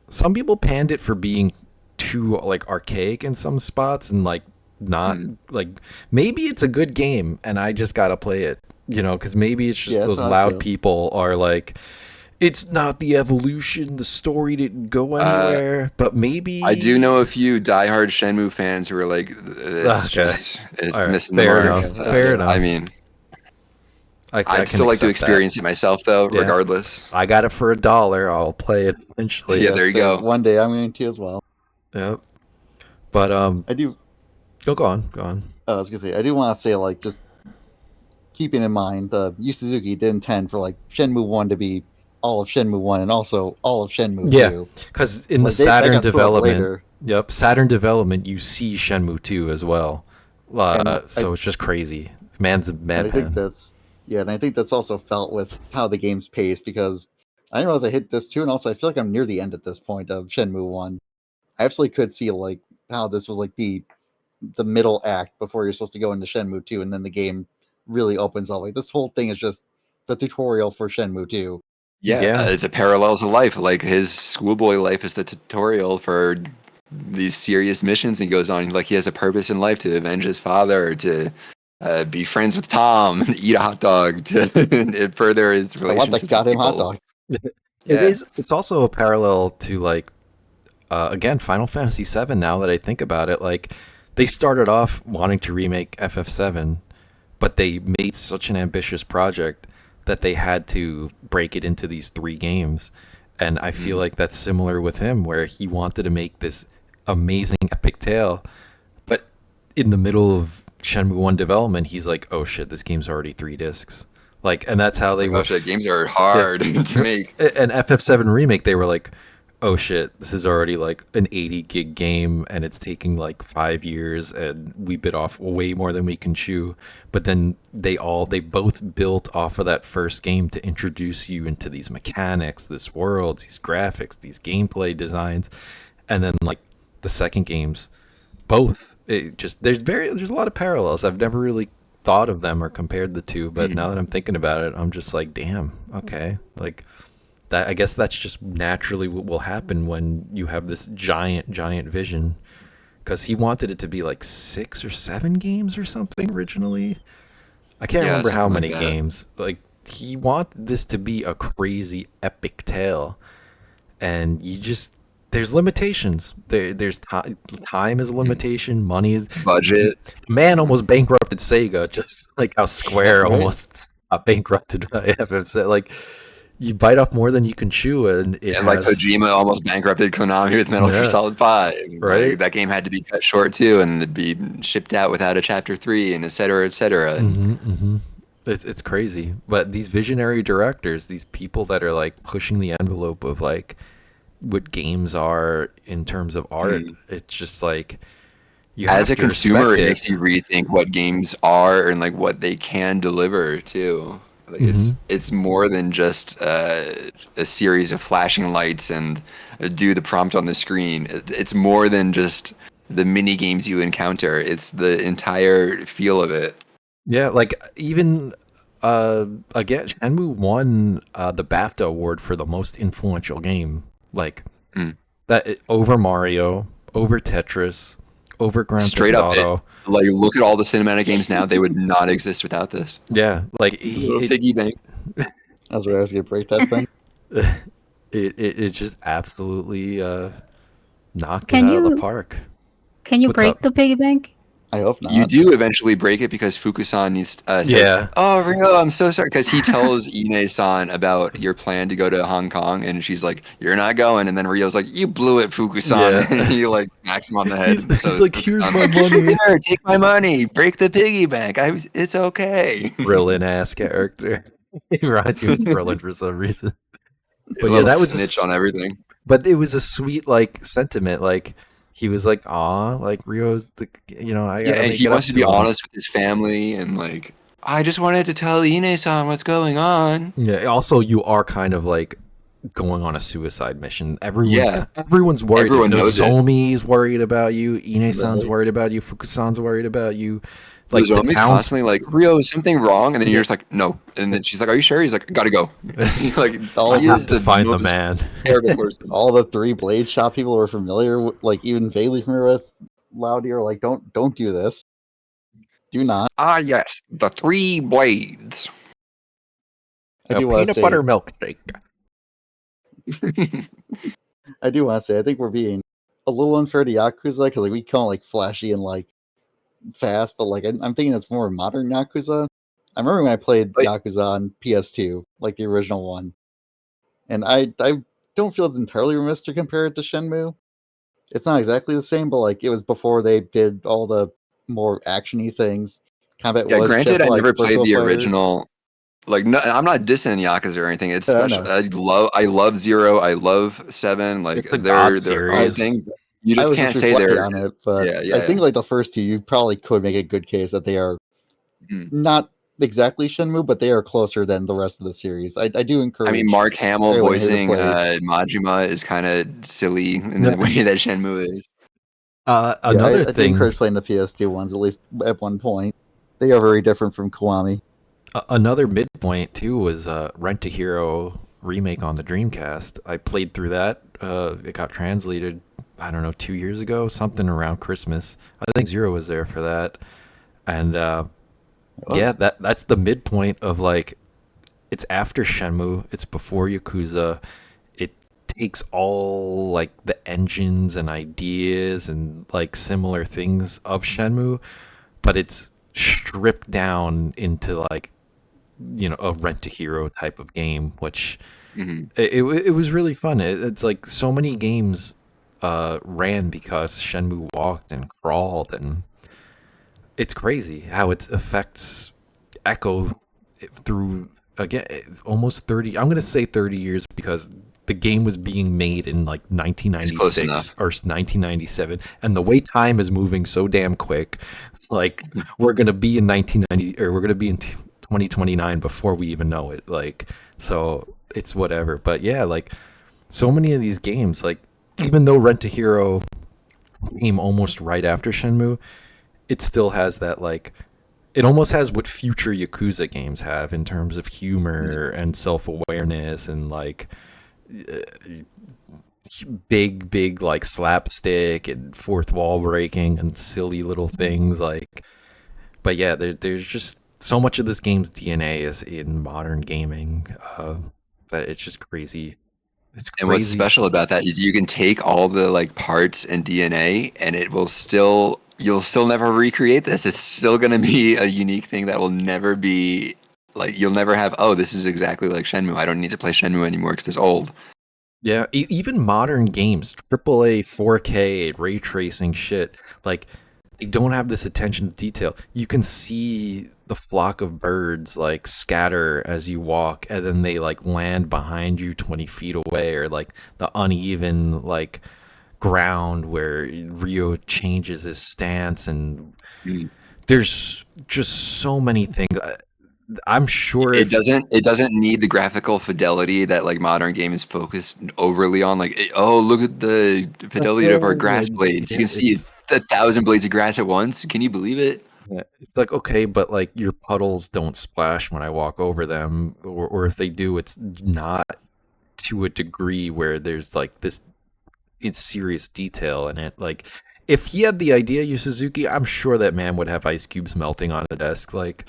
some people panned it for being too like archaic in some spots and like not Mm. like maybe it's a good game and I just gotta play it, because maybe it's yeah, just that's those how I loud feel. people are like it's not the evolution, the story didn't go Uh, anywhere, but I do maybe know a few diehard Shenmue fans who are like, okay, it's all right, missing the fair mark. enough, Yeah, fair I enough. mean, I I'd can still like to accept that. experience it myself, though, Yeah, regardless. I got it for $1. I'll play it eventually. Yeah, yeah. there you So go. one day I'm going to as well. Yep. But I do. go on, go on. I was gonna say I do want to say like just keeping in mind, Yu Suzuki did intend for like Shenmue One to be all of Shenmue One and also all of Shenmue Yeah, Two. because in the Like that Saturn got split up development, later, yep, Saturn development, you see Shenmue 2 as well. and So it's just crazy. Man's a I think madman. that's yeah, and I think that's also felt with how the game's paced because I didn't realize I hit this too, and also I feel like I'm near the end at this point of Shenmue One. I absolutely could see like how this was like the middle act before you're supposed to go into Shenmue Two, and then the game really opens up. Like this whole thing is just the tutorial for Shenmue Two. Yeah, Yeah, it's a parallels of life. Like his schoolboy life is the tutorial for these serious missions he goes on. Like he has a purpose in life to avenge his father, or to be friends with Tom, eat a hot dog, to and further his I want that relationships with goddamn hot people. dog. it Yeah. is. It's also a parallel to like again, Final Fantasy VII. Now that I think about it, like they started off wanting to remake FF7, but they made such an ambitious project that they had to break it into these three games. And I feel like that's similar with him, where he wanted to make this amazing epic tale, but in the middle of Shenmue 1 development, he's like, oh shit, this game's already 3 discs. Like, and that's how It's they like, oh were. shit, games are Yeah. hard to make. An FF7 remake, they were like, oh shit, this is already like an 80 gig game and it's taking like 5 years and we bit off way more than we can chew. But then they both built off of that first game to introduce you into these mechanics, this world, these graphics, these gameplay designs. And then like the second games, both, it just, there's a lot of parallels. I've never really thought of them or compared the two, but now that I'm thinking about it, I'm just like, damn, okay. Like, that, I guess that's just naturally what will happen when you have this giant vision, because he wanted it to be like 6 or 7 games or something originally. I can't Yeah, remember how something like many that. games. Like, he wanted this to be a crazy epic tale, and you just, there's limitations. There's time is a limitation. Money is. Budget. Man almost bankrupted Sega, just like how Square Right. almost got bankrupted by FF. Like, you bite off more than you can chew, and it And like has Kojima almost bankrupted Konami with Metal Gear Yeah. Solid 5. Right. Like, that game had to be cut short too, and it'd be shipped out without a chapter 3, and et cetera, et cetera. And it's crazy. But these visionary directors, these people that are like pushing the envelope of like what games are in terms of art, it's just like you as have a to consumer, respect it it. makes you rethink what games are and like what they can deliver too. Like it's more than just a series of flashing lights and do the prompt on the screen. It's more than just the mini games you encounter. It's the entire feel of it. Yeah, like even again, Shenmue won the BAFTA award for the most influential game. Like over Mario, over Tetris, over Grand Straight Theft up, Auto. like look at all the cinematic games now; they would not exist without this. Yeah, like Little piggy bank. That's where I was gonna break that thing. it just absolutely knocked it Can out of the you park. can you What's break up? the piggy bank? I hope not. You do eventually break it because Fukusan needs says, Yeah. "Oh, Rio, I'm so sorry." Because he tells Ine-san about your plan to go to Hong Kong, and she's like, "You're not going." And then Rio's like, "You blew it, Fukusan," Yeah. and he like smacks him on the head. He's like, "Here's Fukusan's my like, money." "Here, take my money. Break the piggy bank. It's okay." Krillin ass character. He reminds me of Krillin for some reason. But yeah, Little that was snitch on everything. but it was a sweet like sentiment. Like he was like, "Aw, like Rio's the I Yeah, gotta and make he it up wants to to be him." honest with his family and like, I just wanted to tell Ine-san what's going on. Yeah. Also, you are kind of like going on a suicide mission. Yeah. Everyone's worried. Everyone knows it. Nozomi's worried about you. Ine-san's Right. worried about you. Fukusan's worried about you. Like the Nozomi's towns. constantly like, Rio, is something wrong? And then you're just like, no. And then she's like, are you sure? He's like, gotta go. Like, All he have is to find the most man. terrible person. All the three blade shop people were familiar with, like even vaguely familiar with Loudy, are like, don't do this. Do not. Ah, yes, the 3 blades. I A do want to peanut say. butter milkshake. I do want to say. I think we're being a little unfair to Yakuza because like we call it like flashy and like fast, but like I'm thinking it's more modern Yakuza. I remember when I played Like- Yakuza on PS2, like the original one, and I don't feel it's entirely remiss to compare it to Shenmue. It's not exactly the same, but like it was before they did all the more actiony things. Combat Yeah, was granted, just I like never played Virtua the Fighter. original. Like, no, I'm not dissing Yakuza or anything. It's Yeah, I special. know. I love Zero. I love 7. Like, It's a they're God series. thing. You I just was can't just say reflecting they're. on it, but Yeah. I think like the first two, you probably could make a good case that they are not exactly Shenmue, but they are closer than the rest of the series. I do encourage. I mean, Mark Hamill everyone here to voicing play. Majima is kind of silly in Yeah. the way that Shenmue is. Another I do thing. encourage playing the PS2 ones at least at one point. They are very different from Kiwami. Another midpoint too was Rent a Hero remake on the Dreamcast. I played through that. It got translated, I don't know, 2 years ago, something around Christmas. I think Zero was there for that, and yeah, that's the midpoint of like, it's after Shenmue, it's before Yakuza. It takes all like the engines and ideas and like similar things of Shenmue, but it's stripped down into like a rent to hero type of game, which Hmm. it was really fun. It's like so many games ran because Shenmue walked and crawled, and it's crazy how it affects Echo through again almost 30. I'm gonna say 30 years because the game was being made in like It's close 1996 enough. or 1997, and the way time is moving so damn quick, like we're gonna be in 1990 or we're gonna be in 2029 before we even know it. Like, so it's whatever. But yeah, like so many of these games, like even though Rent a Hero came almost right after Shenmue, it still has that like it almost has what future Yakuza games have in terms of humor and self-awareness and like big like slapstick and fourth wall breaking and silly little things like. But yeah, there's just so much of this game's DNA is in modern gaming that it's just crazy. It's And what's crazy. special about that is you can take all the like parts and DNA, and it will still you'll still never recreate this. It's still going to be a unique thing that will never be like you'll never have. Oh, this is exactly like Shenmue. I don't need to play Shenmue anymore because it's old. Yeah, even modern games, AAA, 4K, ray tracing shit, like they don't have this attention to detail. You can see the flock of birds like scatter as you walk, and then they like land behind you 20 feet away, or like the uneven like ground where Rio changes his stance, and Mm. there's just so many things. I'm sure It if doesn't need the graphical fidelity that like modern games focus overly on. Like, oh, look at the fidelity of our grass blades. You yeah, can see 1,000 blades of grass at once. Can you believe it? yeah, it's like okay, but like your puddles don't splash when I walk over them, or if they do, it's not to a degree where there's like this it's serious detail in it. Like if he had the idea, Yu Suzuki, I'm sure that man would have ice cubes melting on a desk. Like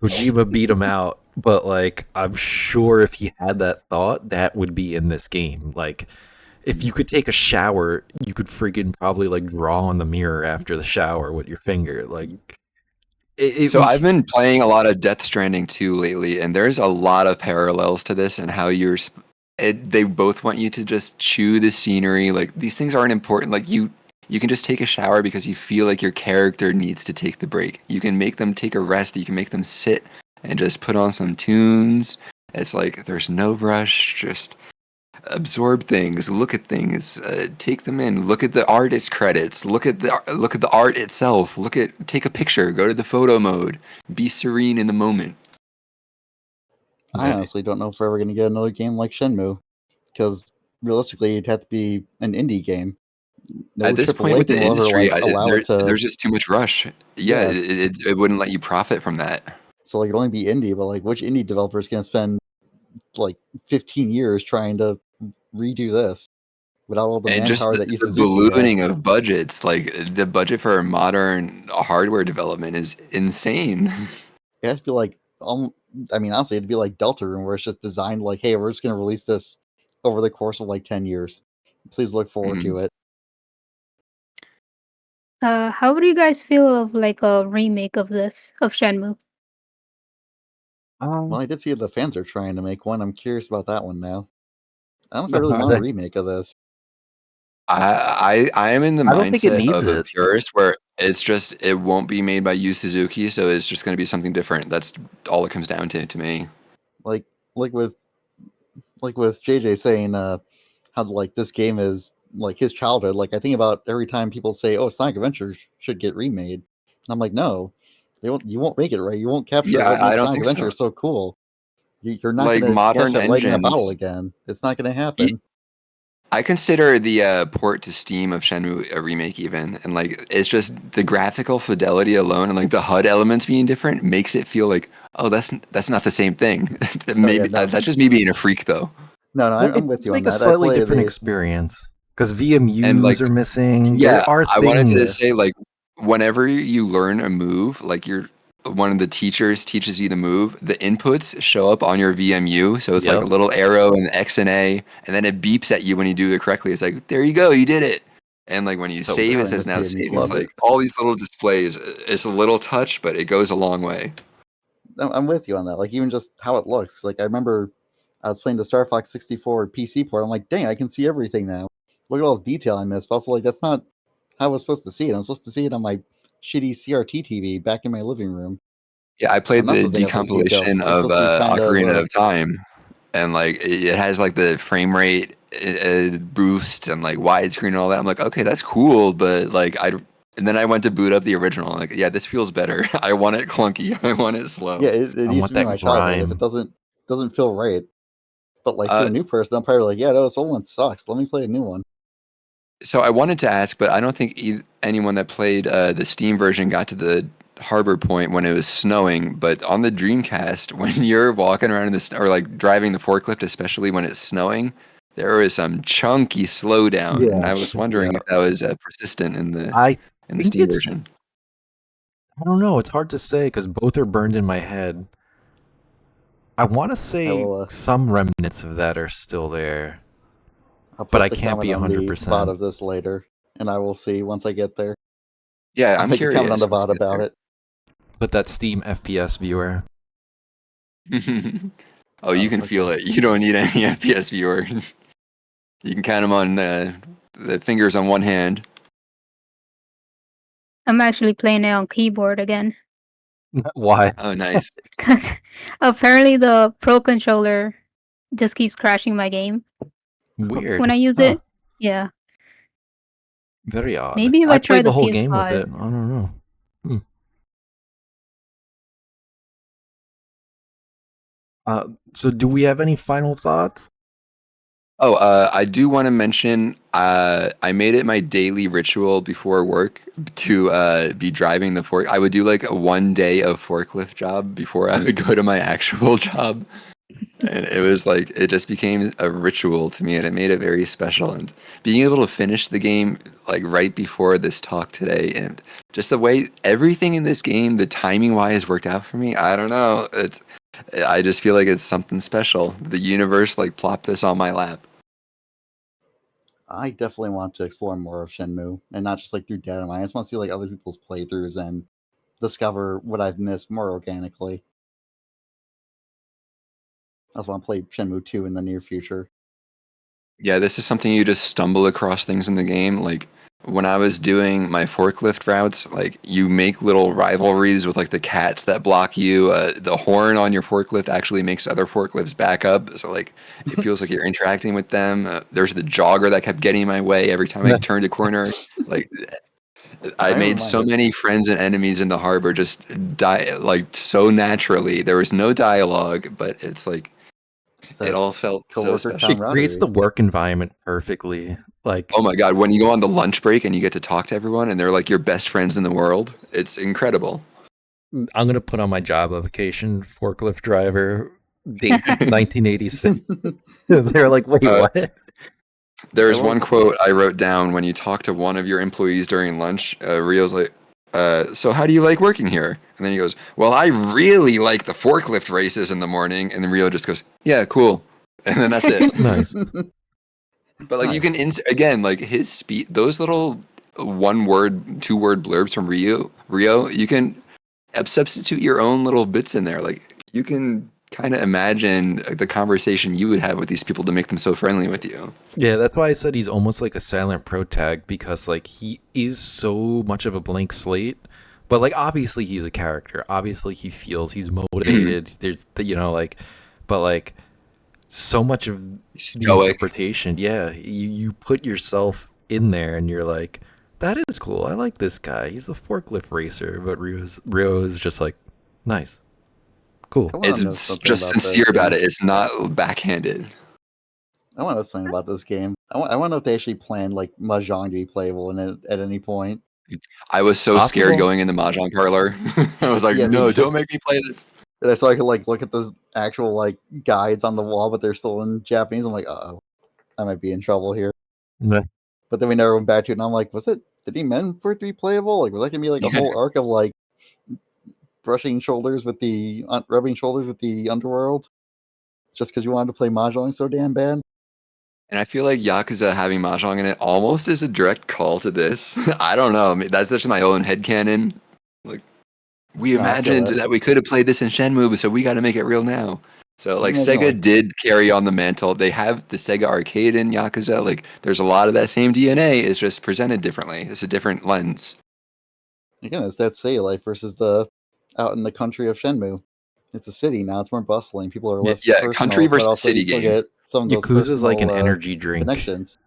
Kojima beat him out, but like I'm sure if he had that thought, that would be in this game. Like if you could take a shower, you could freaking probably like draw on the mirror after the shower with your finger. Like it So I've was been playing a lot of Death Stranding 2 lately, and there's a lot of parallels to this and how they both want you to just chew the scenery. Like these things aren't important. Like you can just take a shower because you feel like your character needs to take the break. You can make them take a rest. You can make them sit and just put on some tunes. It's like there's no rush. Just absorb things, look at things, take them in, look at the artist credits, look at the art itself, take a picture, go to the photo mode, be serene in the moment. I honestly don't know if we're ever going to get another game like Shenmue, because realistically, it'd have to be an indie game. No At this point AAA with thing the will ever industry, like allow it to. there's just too much rush. Yeah, Yeah, it wouldn't let you profit from that. so like it'd only be indie, but like which indie developer is going to spend like 15 years trying to redo this without all the And just manpower that Yu the Suzuki had? ballooning of budgets, like the budget for modern hardware development is insane. It has to be like, I mean, honestly, it'd be like Deltarune, where it's just designed like, hey, we're just going to release this over the course of like 10 years. Please look forward Mhm. to it. How would you guys feel of like a remake of this of Shenmue? Well, I did see the fans are trying to make one. I'm curious about that one now. I don't know if I really want a remake of this. I am in the I don't think it mindset needs of a it. purist where it's just it won't be made by Yu Suzuki, so it's just going to be something different. That's all it comes down to me. Like, like with JJ saying how like this game is like his childhood. Like I think about every time people say, "Oh, Sonic Adventure should get remade," and I'm like, no, they won't. You won't make it right. You won't capture Yeah, what I makes don't Sonic think Adventure so. so cool. You're not Like gonna catch modern that lightning in a bottle engines, again. It's not gonna y- happen. I consider the port to Steam of Shenmue a remake even, and like it's just the graphical fidelity alone and like the HUD elements being different makes it feel like oh that's not the same thing. Oh yeah, Maybe no, that's just me being a freak though. no, Well, I'm it with does you on make a that. I slightly play different the experience because And like VMUs are missing. yeah, There are I wanted to yeah. things. say like whenever you learn a move, like one of the teachers teaches you to move, the inputs show up on your VMU. So it's like a Yep. little arrow and X and A, and then it beeps at you when you do it correctly. It's like, there you go, you did it. And like when you So save, good. it Playing says this now gave me saved. It's Love PTSD. it. like all these little displays. It's a little touch, but it goes a long way. I'm with you on that. Like even just how it looks. Like I remember I was playing the Star Fox 64 PC port. I'm like, dang, I can see everything now. Look at all this detail I missed. But also, like that's not how I was supposed to see it. I was supposed to see it on my shitty CRT TV back in my living room. Yeah, I I'm played not the supposed to pick up those details. decompilation It's of supposed to be kind of Ocarina of Time, and like it has like the frame rate boost and like widescreen and all that. I'm like, okay, that's cool, but like I. And then I went to boot up the original. I'm like, yeah, this feels better. I want it clunky. I want it slow. yeah. It I needs want to be that my childhood. If grime. it doesn't feel right. But like to Uh, a new person, I'm probably like, yeah, no, this old one sucks. Let me play a new one. so I wanted to ask, but I don't think anyone that played the Steam version got to the harbor point when it was snowing. But on the Dreamcast, when you're walking around in the snow, or like driving the forklift, especially when it's snowing, there was some chunky slowdown, and Yeah. I was Yeah. wondering if that was persistent I in the think Steam it's. version. I don't know. It's hard to say because both are burned in my head. I want to I say will. some remnants of that are still there, I'll but I post a can't comment be on the VOD 100%. of this later, and I will see once I get there. Yeah, I'll I'm make a comment on curious. the VOD about it. Put that Steam FPS viewer. Oh, you can feel Okay. it. You don't need any FPS viewer. You can count them on the fingers on one hand. I'm actually playing it on keyboard again Why? Oh, nice. because apparently the Pro controller just keeps crashing my game when Weird. I use Huh. it. Yeah, Very odd. maybe if I I try played the the whole game with PS5. it. I don't know. Hmm. So do we have any final thoughts? Oh, I do want to mention I made it my daily ritual before work to be driving the fork. I would do like a 1 day of forklift job before I would go to my actual job. And it was like it just became a ritual to me, and it made it very special. And being able to finish the game like right before this talk today, and just the way everything in this game, the timing wise, worked out for me. I don't know. I just feel like it's something special. The universe like plopped this on my lap. I definitely want to explore more of Shenmue, and not just like through data mining. I just want to see like other people's playthroughs and discover what I've missed more organically. I just want to play Shenmue 2 in the near future. Yeah, this is something you just stumble across things in the game. Like when I was doing my forklift routes, like you make little rivalries with like the cats that block you. The horn on your forklift actually makes other forklifts back up. So like it feels like you're interacting with them. There's the jogger that kept getting in my way every time I turned a corner. Like I I made so reminded. many friends and enemies in the harbor just die like so naturally. There was no dialogue, but it's like It's it that all felt so coworker special. It creates the camaraderie. work environment perfectly. Like Oh my God, when you go on the lunch break and you get to talk to everyone and they're like your best friends in the world, it's incredible. I'm gonna put on my job application, forklift driver, date 1986. They're like, wait, Uh, what? there's will. one quote I wrote down when you talk to one of your employees during lunch. Rio's like, so how do you like working here? And then he goes, well, I really like the forklift races in the morning. And then Rio just goes, yeah, cool. And then that's it. Nice. But like you Nice. can again like his speed, those little 1 word, 2 word blurbs from Rio, you can substitute your own little bits in there. Like you can kind of imagine the conversation you would have with these people to make them so friendly with you. Yeah, that's why I said he's almost like a silent pro tag because like he is so much of a blank slate. But like obviously he's a character. Obviously he feels he's motivated. There's like but like so much of the Stoic. interpretation, yeah, you put yourself in there and you're like, that is cool. I like this guy. He's the forklift racer, but Rio is just like, nice. Cool. I want to know It's something just about sincere this about game. it. It's not backhanded. I want to know something about this game. I want to know if they actually planned like Mahjong to be playable in it at any point. I was so scared Possible. going into Mahjong Parlor. I was like, Yeah, me no, too. don't make me play this. And so I could like look at this actual like guides on the wall, but they're still in Japanese. I'm like, oh, I might be in trouble here. Yeah. But then we never went back to it, and I'm like, was it? Did he meant for it to be playable? Like, was that gonna be like a Yeah. whole arc of like rubbing shoulders with the underworld just because you wanted to play mahjong so damn bad. And I feel like Yakuza having Mahjong in it almost is a direct call to this. I don't know. I mean, that's just my own headcanon. Like, we No, I feel imagined that. that we could have played this in Shenmue, so we got to make it real now. So, like, Imagine, Sega like- did carry on the mantle. They have the Sega arcade in Yakuza. Like, there's a lot of that same DNA. It's just presented differently. It's a different lens. Again, it's that city life versus the out in the country of Shenmue. It's a city now; it's more bustling. People are less Yeah, personal, country but versus also you city still game. get some of those Yakuza's like an personal, energy drink. connections.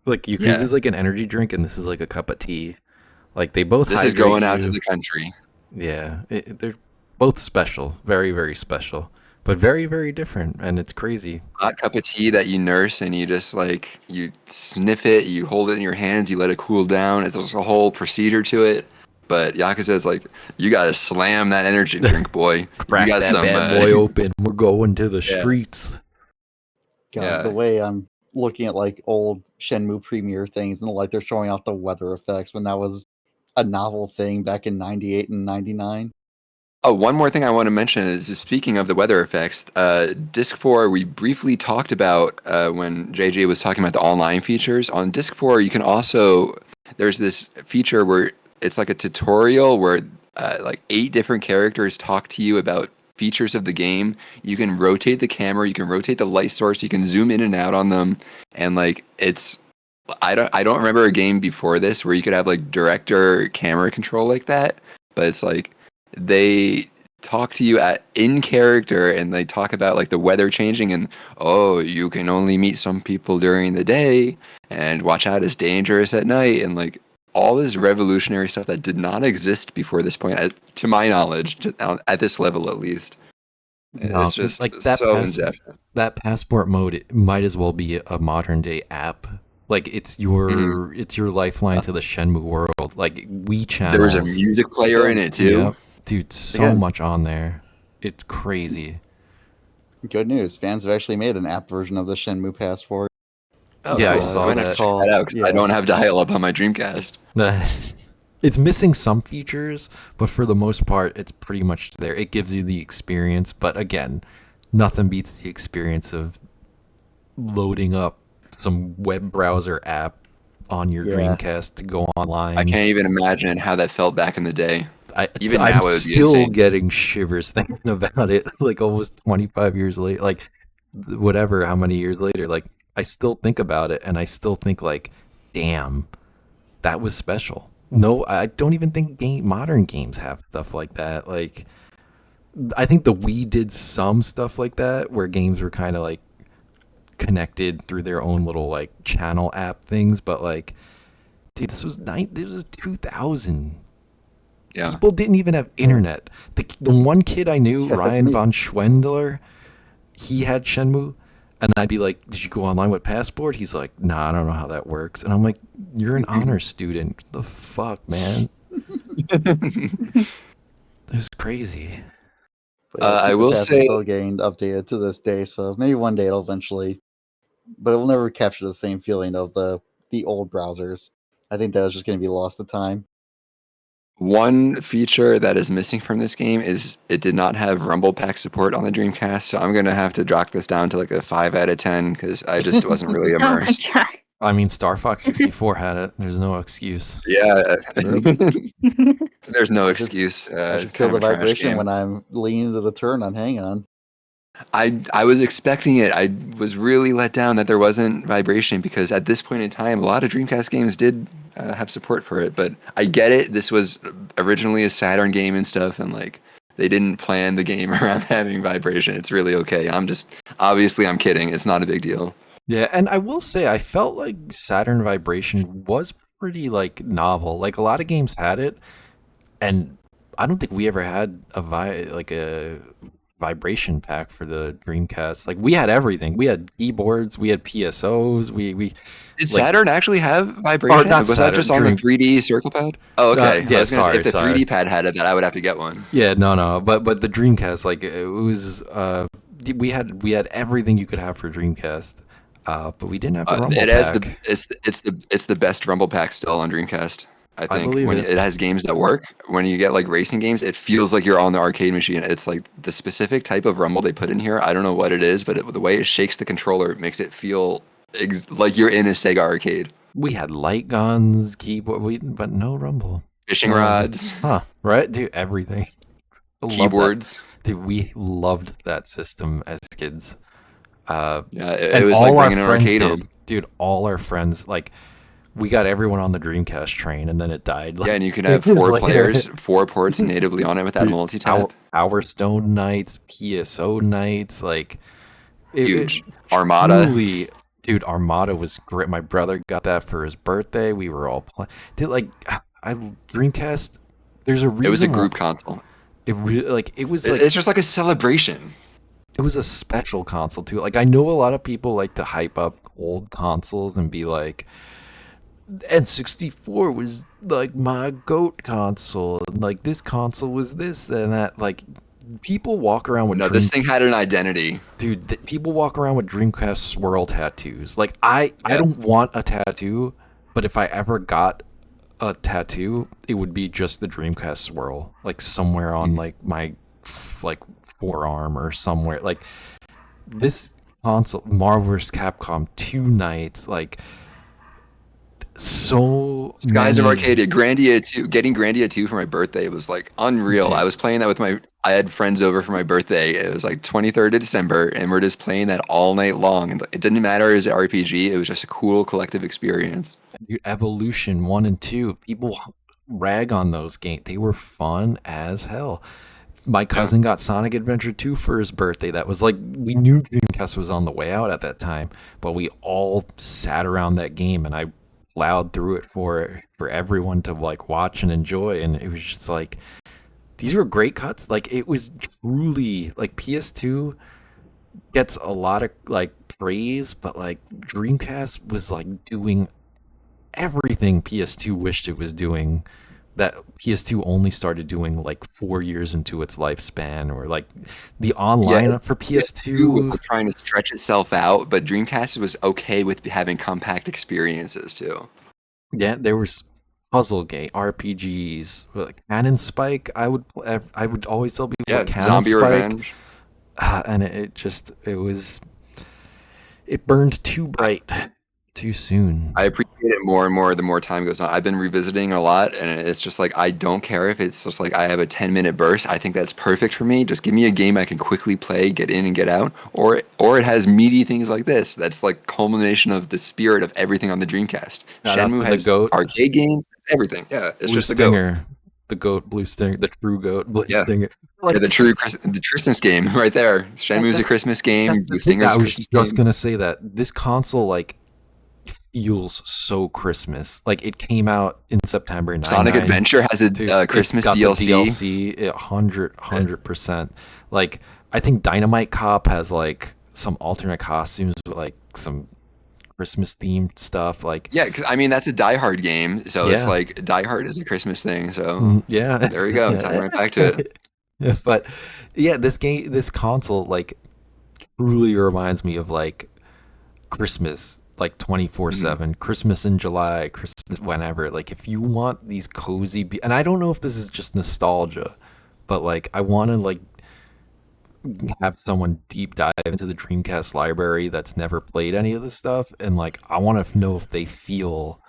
Like Yakuza's like an energy drink, and this is like a cup of tea. Like they both This is hydrate going out you. to the country. Yeah, they're both special, very very special, but very very different, and it's crazy. Hot cup of tea that you nurse and you just like you sniff it, you hold it in your hands, you let it cool down. There's a whole procedure to it. But Yakuza is like, you gotta slam that energy drink, boy. Crack you got that some, bad boy open. We're going to the Yeah. streets. God, Yeah. the way I'm looking at like old Shenmue premiere things and like they're showing off the weather effects when that was a novel thing back in '98 and '99. Oh, one more thing I want to mention is speaking of the weather effects, Disc 4, we briefly talked about when JJ was talking about the online features. On Disc 4, you can also, there's this feature where it's like a tutorial where like 8 different characters talk to you about features of the game. You can rotate the camera, you can rotate the light source, you can zoom in and out on them, and like it's I don't remember a game before this where you could have like director camera control like that, but it's like they talk to you in character and they talk about like the weather changing and you can only meet some people during the day and watch out, it's dangerous at night, and like all this revolutionary stuff that did not exist before this point, to my knowledge, at this level at least. No, It's just like that so in depth. that passport mode, it might as well be a modern day app. Like it's your lifeline to the Shenmue world. Like we channels. There was a music player in it too. Yep. Dude, so Again. much on there. It's crazy. Good news, fans have actually made an app version of the Shenmue Passport. Oh, Yeah, I cool. saw I'm gonna that. check that out 'cause I don't have dial-up on my Dreamcast. It's missing some features, but for the most part, it's pretty much there. It gives you the experience, but again, nothing beats the experience of loading up some web browser app on your Yeah. Dreamcast to go online. I can't even imagine how that felt back in the day. Even I'm now it would be still insane. getting shivers thinking about it. Like almost 25 years later, like whatever, how many years later, like I still think about it, and I still think like, damn, that was special. No, I don't even think modern games have stuff like that. Like, I think the Wii did some stuff like that, where games were kind of like connected through their own little like channel app things. But like, dude, this was 2000. Yeah. People didn't even have internet. The one kid I knew, Yeah, that's Ryan me. von Schwendler, he had Shenmue, and I'd be like, "Did you go online with Passport?" He's like, "Nah, I don't know how that works." And I'm like, "You're an honor student. What the fuck, man?" It's crazy. But yeah, I Super will Pass is say- still getting updated to this day, so maybe one day it'll eventually, but it will never capture the same feeling of the old browsers. I think that was just going to be lost to time. One feature that is missing from this game is it did not have Rumble Pack support on the Dreamcast, so I'm gonna have to drop this down to like a 5 out of 10 because I just wasn't really Oh my immersed. god. I mean, Star Fox 64 had it. There's no excuse. Yeah, Sure. there's no I excuse. I It's should feel kind the of a trash vibration game. when I'm leaning to the turn on Hang On. I was expecting it. I was really let down that there wasn't vibration because at this point in time, a lot of Dreamcast games did have support for it. But I get it. This was originally a Saturn game and stuff, and like they didn't plan the game around having vibration. It's really okay. Obviously I'm kidding. It's not a big deal. Yeah, and I will say I felt like Saturn Vibration was pretty like novel. Like a lot of games had it, and I don't think we ever had a vibration pack for the Dreamcast. Like we had everything. We had keyboards, we had PSOs, we Did like- Saturn actually have vibration? not Was that Saturn, just on Dream- the 3D circle pad? Oh, okay. yeah, I was gonna say, sorry, if the sorry. 3D pad had it, then I would have to get one. Yeah, no, but the Dreamcast, like it was we had everything you could have for Dreamcast. But we didn't have the Rumble It has pack. it's the best Rumble pack still on Dreamcast. I I think believe when it. it has games that work, when you get like racing games, it feels like you're on the arcade machine. It's like the specific type of rumble they put in here. I don't know what it is, but the way it shakes the controller it makes it feel like you're in a Sega arcade. We had light guns, keyboard, but no rumble. Fishing No rumble. rods, Huh? Right, dude. Everything. I love that. keyboards. Dude, we loved that system as kids. Yeah, it And was all like our bringing an friends arcade did. home. Dude, all our friends, like, we got everyone on the Dreamcast train, and then it died. Like, Yeah, and you can have it was 4 like- players, 4 ports natively on it with that Dude, multi-tap. Our Stone nights, PSO nights, like Huge. Armada. Truly, dude, Armada was great. My brother got that for his birthday. We were all playing. Dude, like, Dreamcast. There's a reason. It was a group console. It really like it was like It's just like a celebration. it was a special console too. Like I know a lot of people like to hype up old consoles and be like, N64 was like my goat console, and like this console was this and that. Like people walk around with No, this thing had an identity. dude. People walk around with Dreamcast swirl tattoos. Like I Yeah. don't want a tattoo, but if I ever got a tattoo, it would be just the Dreamcast swirl, like somewhere on like my like forearm or somewhere. Like this console, Marvel vs. Capcom 2 nights, like so Skies of many- Arcadia, Grandia 2, getting Grandia 2 for my birthday was like unreal. Dude. I was playing that with I had friends over for my birthday. It was like 23rd of December, and we're just playing that all night long. And it didn't matter as an RPG, it was just a cool collective experience. Dude, Evolution 1 and 2, people rag on those games. They were fun as hell. My cousin got Sonic Adventure 2 for his birthday. That was like, we knew Dreamcast was on the way out at that time, but we all sat around that game and I plowed through it for everyone to like watch and enjoy. And it was just like, these were great cuts. Like it was truly like PS2 gets a lot of like praise, but like Dreamcast was like doing everything PS2 wished it was doing that PS2 only started doing like 4 years into its lifespan, or like the online for PS2 was like trying to stretch itself out, but Dreamcast was okay with having compact experiences too. yeah, there was puzzle game RPGs like Cannon Spike. I would always tell people Yeah, Cannon Zombie Spike, Revenge. and it burned too bright too soon. I appreciate it more and more the more time goes on. I've been revisiting a lot, and it's just like I don't care if it's just like I have a 10-minute burst. I think that's perfect for me. Just give me a game I can quickly play, get in and get out, or it has meaty things like this. That's like culmination of the spirit of everything on the Dreamcast. Shout out Shenmue to the has goat. arcade games, everything. Yeah, it's Blue just the goat. Stinger, the goat, Blue Stinger, the true goat, Blue Yeah. Stinger. Yeah, the Christmas game right there. Shenmue's a Christmas game. That's the Blue thing, Stinger's I a was Christmas just game. gonna say that this console like feels so Christmas. Like it came out in September. Sonic 99. Adventure has a Dude, Christmas it's got DLC. The DLC 100%. Like I think Dynamite Cop has like some alternate costumes with like some Christmas themed stuff. Like Yeah, because I mean that's a Die Hard game, so it's Yeah. like Die Hard is a Christmas thing. So yeah, there we go. Time right back to it. Yeah, but yeah, this console like truly reminds me of like Christmas, like 24/7, Christmas in July, Christmas whenever. Like if you want these cozy, and I don't know if this is just nostalgia, but like I want to like have someone deep dive into the Dreamcast library that's never played any of this stuff, and like I want to know if they feel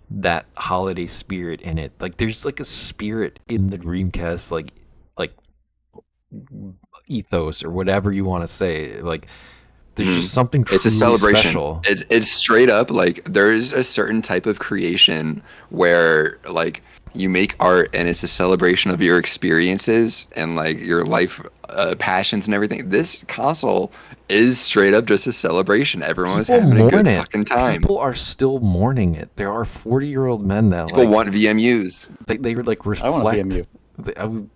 that holiday spirit in it. Like there's like a spirit in the Dreamcast, like ethos or whatever you want to say. Like there's just something truly It's a celebration. special. It's straight up like there's a certain type of creation where like you make art and it's a celebration of your experiences and like your life passions and everything. This console is straight up just a celebration. Everyone was having a good fucking time. People are still mourning it. There are 40-year-old men that People like want VMUs. they would like I reflect. want a BMU. I would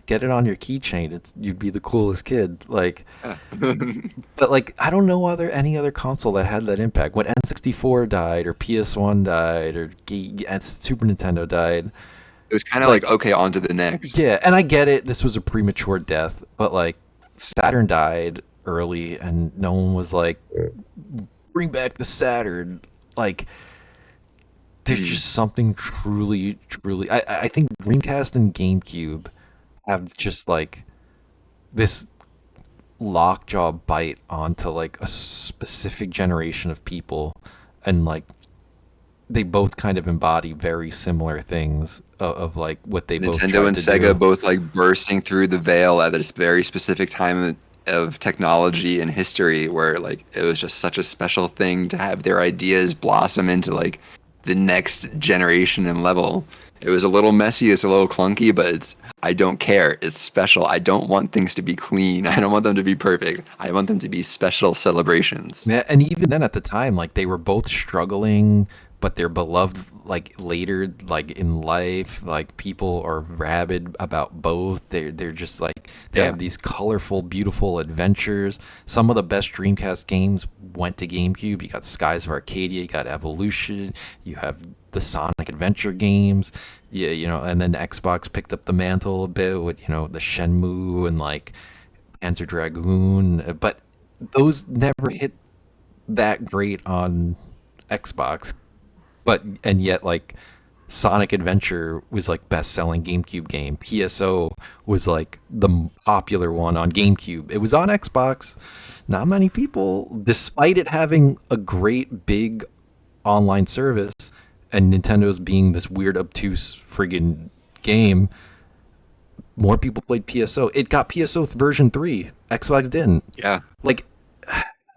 get it on your keychain. You'd be the coolest kid. Like, but like I don't know any other console that had that impact. When N64 died, or PS1 died, or Super Nintendo died. It was kind of like okay, on to the next. Yeah, and I get it. This was a premature death, but like Saturn died early, and no one was like, "Bring back the Saturn." Like, there's just something truly, truly. I think Dreamcast and GameCube have just like this lockjaw bite onto like a specific generation of people, and like they both kind of embody very similar things of like what they both Nintendo tried and to Sega do. both like bursting through the veil at this very specific time of technology and history where like it was just such a special thing to have their ideas blossom into like the next generation and level. It was a little messy, it's a little clunky, but I don't care. It's special. I don't want things to be clean. I don't want them to be perfect. I want them to be special celebrations. Yeah, and even then at the time, like they were both struggling, but they're beloved like later, like in life. Like people are rabid about both. They're just like they Yeah. have these colorful, beautiful adventures. Some of the best Dreamcast games went to GameCube. You got Skies of Arcadia, you got Evolution, you have the Sonic Adventure games. Yeah, and then Xbox picked up the mantle a bit with, the Shenmue and like Panzer Dragoon, but those never hit that great on Xbox, but and yet like Sonic Adventure was like best selling GameCube game. PSO was like the popular one on GameCube. It was on Xbox. Not many people, despite it having a great big online service and Nintendo's being this weird obtuse friggin' game, more people played PSO. It got PSO version 3. Xbox didn't. Yeah. Like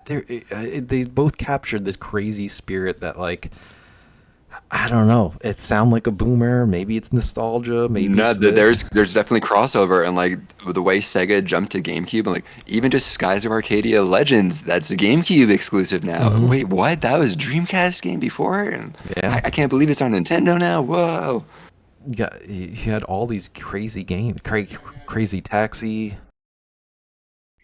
they both captured this crazy spirit that like I don't know. It sound like a boomer. Maybe it's nostalgia. Maybe No, it's this. there's definitely crossover, and like the way Sega jumped to GameCube, and like even just Skies of Arcadia Legends, that's a GameCube exclusive now. Hmm. Wait, what? That was a Dreamcast game before, and Yeah, I can't believe it's on Nintendo now. Whoa! you had all these crazy games, crazy taxi,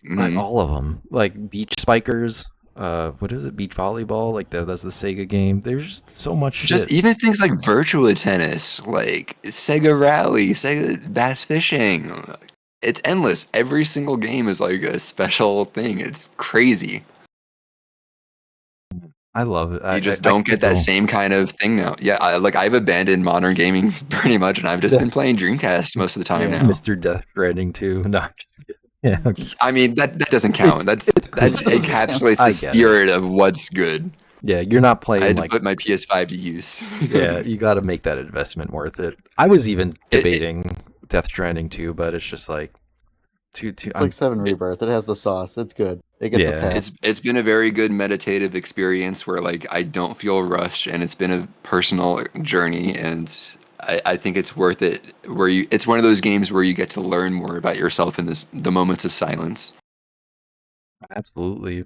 like Hmm. all of them, like Beach Spikers. What is it? Beach volleyball. Like that's the Sega game. There's just so much Just shit. even things like Virtua Tennis, like Sega Rally, Sega Bass Fishing. It's endless. Every single game is like a special thing. It's crazy. I love it. You just I don't get can't that go. same kind of thing now. Yeah, I've abandoned modern gaming pretty much, and I've just Yeah. been playing Dreamcast most of the time Yeah. now. Mr. Death Stranding too. No, I'm just kidding. Yeah, okay. I mean that doesn't It's count. it's That cool. encapsulates I the get it. spirit of what's good. Yeah, you're not I playing had to like put my PS5 to use. yeah, you got to make that investment worth it. I was even it, debating Death Stranding too, but it's just like too. It's like Seven Rebirth. It has the sauce. It's good. It gets a Yeah, pass. it's been a very good meditative experience where like I don't feel rushed, and it's been a personal journey, and I think it's worth it. It's one of those games where you get to learn more about yourself in the moments of silence. absolutely.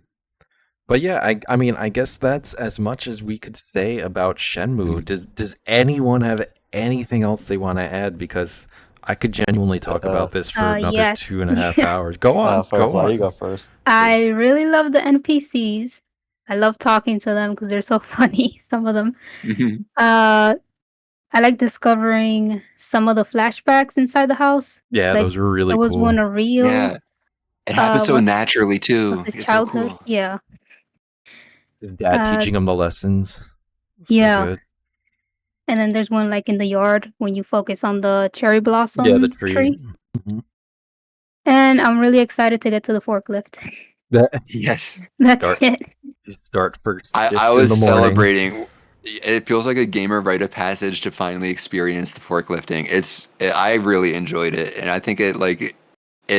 But yeah, I mean, I guess that's as much as we could say about Shenmue. Mhm. Does anyone have anything else they want to add? Because I could genuinely talk Uh, about this for another Yes. 2.5 hours. Go on, go Firefly, you go on. first. I Please. really love the NPCs. I love talking to them because they're so funny, some of them. Mhm. Uh, I like discovering some of the flashbacks inside the house. Yeah, Like, those were really there was cool. one a real, Yeah, it happens so one naturally of too. his It's so childhood. cool. Yeah. His dad Uh, teaching him the lessons. So yeah. good. And then there's one like in the yard when you focus on the cherry Yeah, the blossom tree. tree. Mhm. And I'm really excited to get to the forklift. That Yes. That's start it. you start first I shift in was the morning. celebrating. It feels like a gamer rite of passage to finally experience the forklifting. I really enjoyed it, and I think it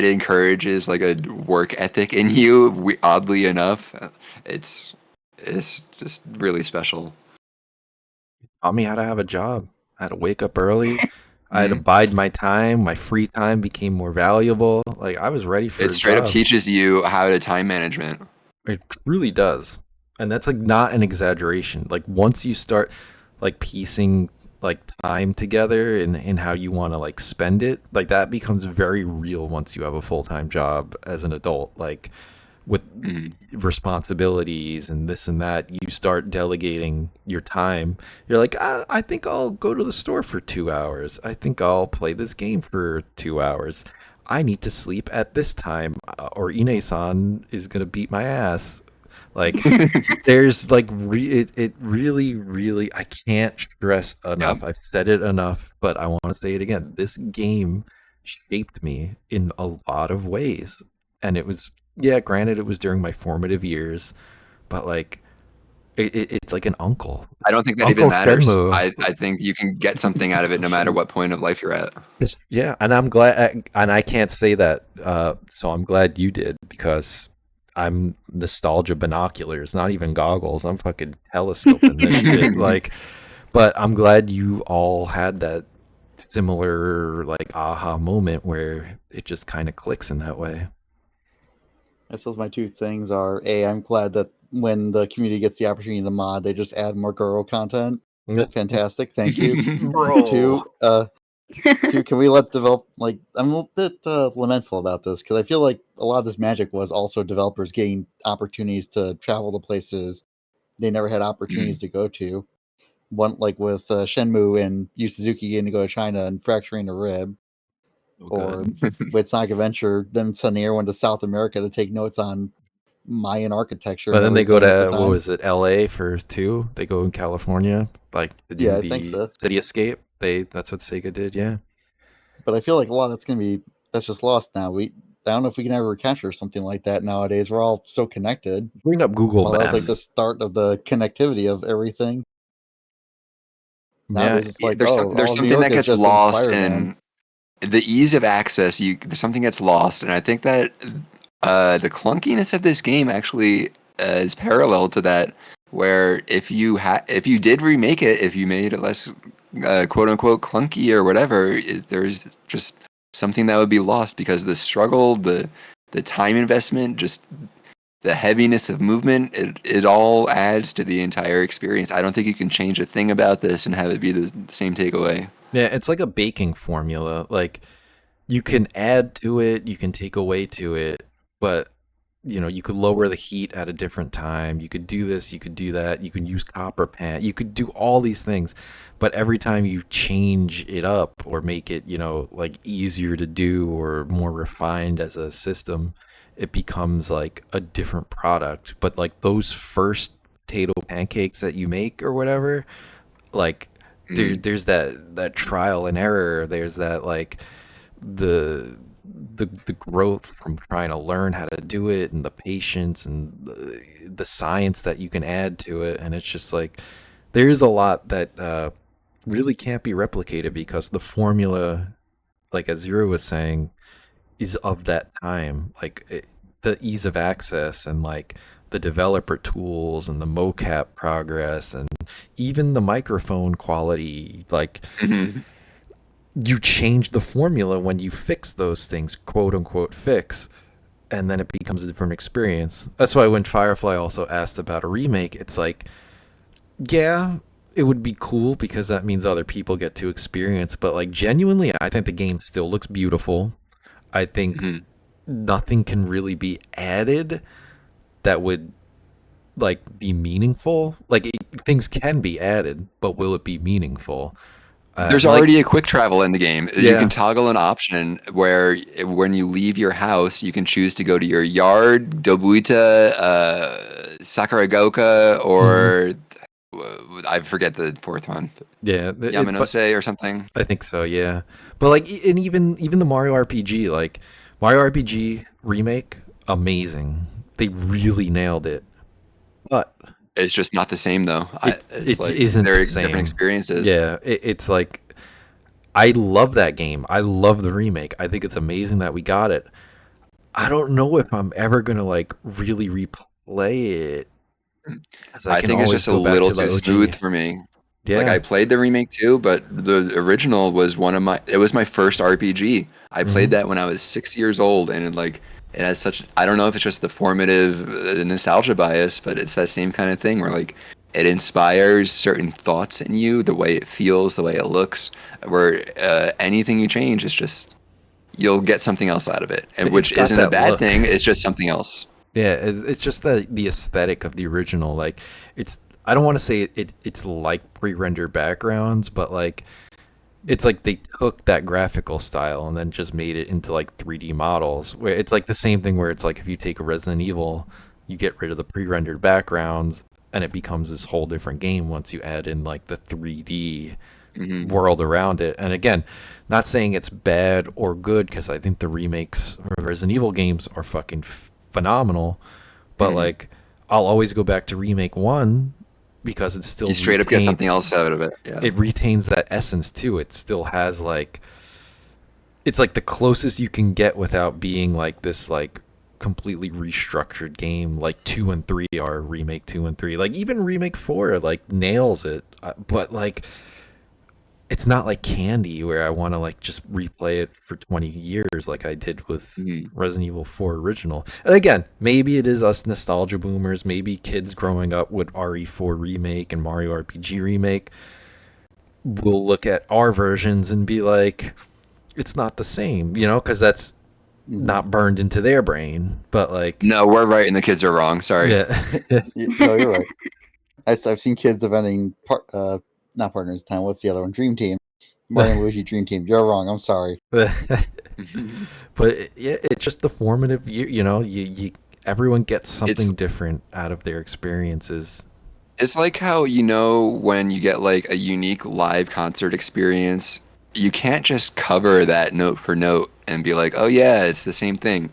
encourages like a work ethic in you. Oddly enough, it's it's just really special. Taught me how to have a job. I had to wake up early. I had to Mhm. bide my time. My free time became more valuable. Like I was ready for It a straight up job. teaches you how to time management. It truly does. And that's like not an exaggeration. Like once you start like piecing like time together and how you want to like spend it, like that becomes very real once you have a full-time job as an adult. Like with Mhm. responsibilities and this and that, you start delegating your time. You're like, I think I'll go to the store for 2 hours. I think I'll play this game for 2 hours. I need to sleep at this time, or Ine-san is gonna beat my ass. Like, there's like it really I can't stress Yep. enough. I've said it enough, but I want to say it again. This game shaped me in a lot of ways, and it was, yeah, granted, it was during my formative years, but like it's like an uncle, I don't think that even Uncle matters. Shenmue. I think you can get something out of it no matter what point of life you're at. Yeah, and I'm glad, and I can't say that, so I'm glad you did, because I'm nostalgia binoculars, not even goggles. I'm fucking telescoping this shit. Like, but I'm glad you all had that similar like aha moment where it just kind of clicks in that way. I suppose my two things are: A, I'm glad that when the community gets the opportunity to mod, they just add more girl content. Fantastic, thank you. Bro. Two, can we let develop? Like, I'm a bit lamentful about this because I feel like a lot of this magic was also developers getting opportunities to travel to places they never had opportunities to go to. One like with Shenmue and Yu Suzuki getting to go to China and fracturing a rib, Oh, or good. with Sonic Adventure, them sending everyone to South America to take notes on Mayan architecture But and then they go everything at the to, what time. was it, LA for two? They go in California, like to do Yeah, I think the so. city escape. That's what Sega did, yeah. But I feel like a lot of that's just lost now. I don't know if we can ever recapture something like that nowadays. We're all so connected. Bring up Google Well, that was like the Maps. start of the connectivity of everything. Yeah, Nowadays, it's like, There's all of New something York that is gets just in lost Spider-Man. in the ease of access. There's something gets lost, and I think that the clunkiness of this game actually is parallel to that. Where if you did remake it, if you made it less quote unquote clunky or whatever, there's just something that would be lost because the struggle, the time investment, just the heaviness of movement, it all adds to the entire experience. I don't think you can change a thing about this and have it be the same takeaway. yeah, it's like a baking formula. Like, you can add to it, you can take away to it, but you could lower the heat at a different time. You could do this, you could do that. You could use copper pan. You could do all these things, but every time you change it up or make it, like easier to do or more refined as a system, it becomes like a different product. But like those first potato pancakes that you make or whatever, like there's that trial and error. There's that like the growth from trying to learn how to do it, and the patience and the science that you can add to it, and it's just like there's a lot that really can't be replicated because the formula, like as Zero was saying, is of that time. Like the ease of access and like the developer tools and the mocap progress and even the microphone quality, like Mhm. you change the formula when you fix those things, quote unquote fix, and then it becomes a different experience. That's why when Firefly also asked about a remake, it's like, yeah, it would be cool because that means other people get to experience, but like genuinely, I think the game still looks beautiful. I think Mhm. nothing can really be added that would like be meaningful. Like things can be added, but will it be meaningful? There's Like, already a quick travel in the game. You can yeah. toggle an option where when you leave your house, you can choose to go to your yard, Dobuita, Sakuragaoka, Mhm. or I forget the fourth one, Yeah, but Yamanose or something. I think so, yeah. But like, and even the Mario RPG, like Mario RPG remake, amazing. They really nailed it. But It's just not the same though. It's it like isn't the they're different same. experiences. Yeah, it's like I love that game. I love the remake. I think it's amazing that we got it. I don't know if I'm ever gonna like really replay it because I I can think it's always just a go back little to the too smooth OG. for me. Like I Yeah. played the remake too, but the original was it was my first RPG. I played Hmm. that when I was 6 years old, and it has such, I don't know if it's just the formative nostalgia bias, but it's that same kind of thing where like it inspires certain thoughts in you, the way it feels, the way it looks, where anything you change is just, you'll get something else out of it, and It's which got isn't a that bad look. thing. It's just something else. Yeah, it's just the aesthetic of the original. Like, it's I don't want to say it's like pre-rendered backgrounds, but like it's like they took that graphical style and then just made it into like 3D models. Where it's like the same thing where it's like if you take a Resident Evil you get rid of the pre-rendered backgrounds, and it becomes this whole different game once you add in like the 3D Hmm. world around it. And again, not saying it's bad or good, because I think the remakes of Resident Evil games are fucking phenomenal. But Hmm. like, I'll always go back to remake one because it still You straight up get something else out of it. Yeah. it retains that essence too. It still has like, it's like the closest you can get without being like this like completely restructured game like 2 and 3 are. Remake 2 and 3, like even remake 4 like nails it. But like, it's not like Candy where I want to like just replay it for 20 years like I did with Mhm. Resident Evil 4 original. And again, maybe it is us nostalgia boomers, maybe kids growing up with RE4 remake and Mario RPG remake will look at our versions and be like, it's not the same, you know, because that's not burned into their brain. But like, No, we're right and the kids are wrong. Sorry. yeah. No, you're right. I've seen kids defending not Partners Time. What's the other one? Dream Team. Mario and Luigi Dream Team. You're wrong. I'm sorry. But yeah, it's just the formative. You know, you everyone gets something different out of their experiences. It's like how, when you get like a unique live concert experience, you can't just cover that note for note and be like, "Oh yeah, it's the same thing."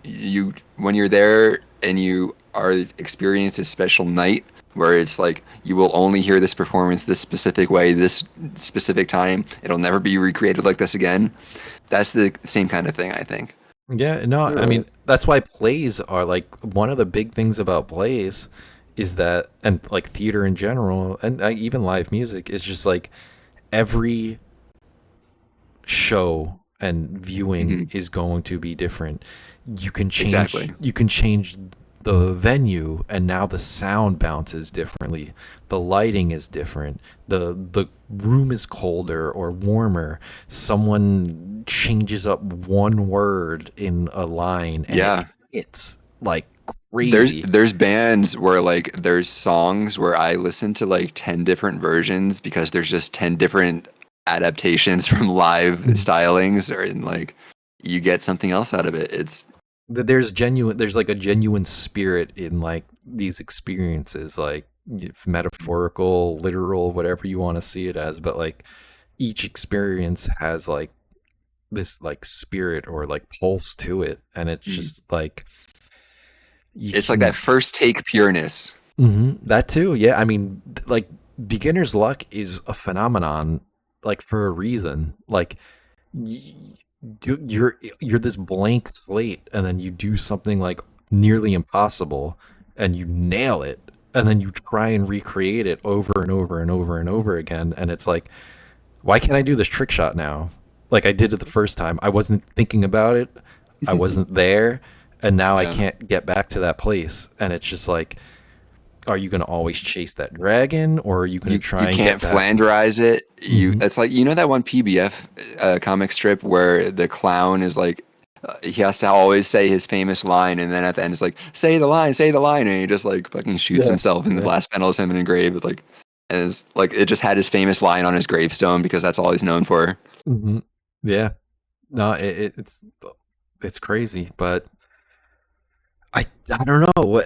When you're there and you are experience a special night where it's like you will only hear this performance this specific way, this specific time. It'll never be recreated like this again. That's the same kind of thing, I think. Yeah, no, You're I mean right. that's why plays are like one of the big things about plays is that, and like theater in general, and even live music is just like every show and viewing Hmm. is going to be different. Exactly. You can change the venue, and now the sound bounces differently. The lighting is different. The room is colder or warmer. Someone changes up one word in a line and Yeah. it's like There's crazy. there's bands where like there's songs where I listen to like 10 different versions because there's just 10 different adaptations from live stylings, or in like you get something else out of it. It's There's like a genuine spirit in like these experiences, like if metaphorical, literal, whatever you want to see it as, but like each experience has like this like spirit or like pulse to it, and it's just like you it's like that can. first take pureness. That too, yeah. I mean, like beginner's luck is a phenomenon, like for a reason. Like y- you're this blank slate, and then you do something like nearly impossible, and you nail it, and then you try and recreate it over and over and over and over again, and it's like, why can't I do this trick shot now? Like I did it the first time. I wasn't thinking about it. I wasn't there, and now I Yeah. can't get back to that place, and it's just like, are you going to always chase that dragon, or are you going to You try and get can't back? Flanderize it. Hmm. It's like that one PBF comic strip where the clown is like he has to always say his famous line, and then at the end it's like say the line, and he just like fucking shoots Yeah. himself, and the last panel is him in a grave. It's like, and it's like it just had his famous line on his gravestone because that's all he's known for. Hmm. Yeah. No, it's crazy, but I don't know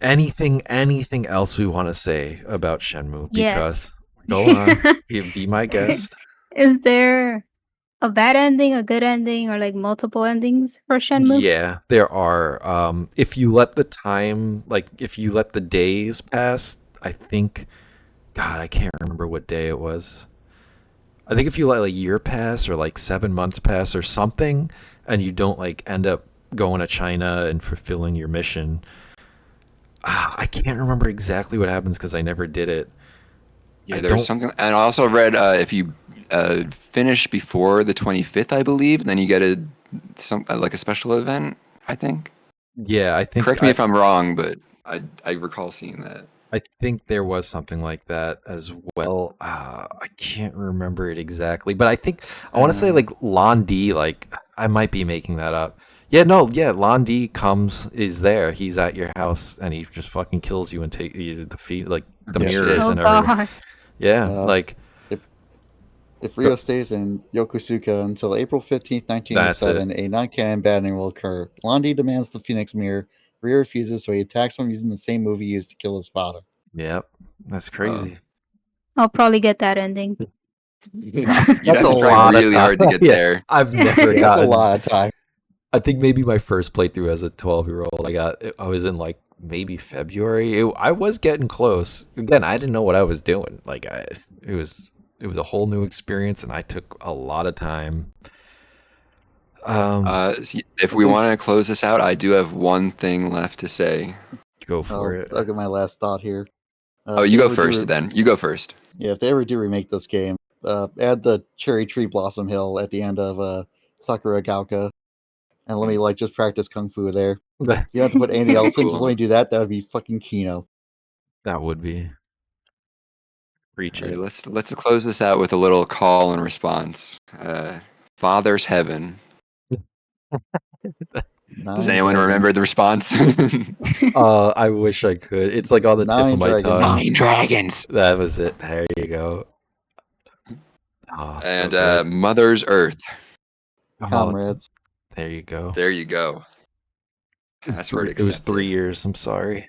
anything else we want to say about Shenmue, Yes. because go on, be my guest. Is there a bad ending, a good ending, or like multiple endings for Shenmue? Yeah, there are. If you let the time, like if you let the days pass, I think, God, I can't remember what day it was. I think if you let a year pass or like 7 months pass or something, and you don't like end up going to China and fulfilling your mission, I can't remember exactly what happens because I never did it. I Yeah, there's don't. something, and I also read if you finish before the 25th, I believe, then you get like a special event. I think. Yeah, Correct me if I'm wrong, but I recall seeing that. I think there was something like that as well. I can't remember it exactly, but I think I want to say Uh, like Londi. Like I might be making that up. Yeah, no, yeah. Londi is there. He's at your house, and he just fucking kills you and take you to defeat like the Oh Yep. shit! mirrors Oh and everything. god. Yeah, uh, like if if Rio stays in Yokosuka until April 15th, that's it. 1987, a non-canon battle will occur. Londi demands the Phoenix Mirror. Rhea refuses, so he attacks him using the same move he used to kill his father. Yep, that's crazy. I'll probably get that ending. You'd That's have a to try lot of really time. hard to get Yeah, there. I've never Yeah, that's a gotten. lot of time. I think maybe my first playthrough as a 12-year-old, I was in like maybe February. I was getting close. Again, I didn't know what I was doing. It was a whole new experience, and I took a lot of time. If we want to close this out, I do have one thing left to say. Go for it. I'll get my last thought here. Oh, if you they go ever do first then. You go first. Yeah, if they ever do remake this game, add the Cherry Tree Blossom Hill at the end of Sakura Gaoka, and let me just practice kung fu there. You don't have to put anything else in. Just Cool. let me do that. That would be fucking Kino. That would be. Preach All right, it. let's close this out with a little call and response. Father's Heaven. Does anyone remember the response? I wish I could. It's like on the tip of 9 my dragons. tongue. 9 dragons. That was it. There you go. Oh, And okay. Mother's Earth. Oh, Comrades. there you go. There you go. It was Password It was accepted. 3 years. I'm sorry.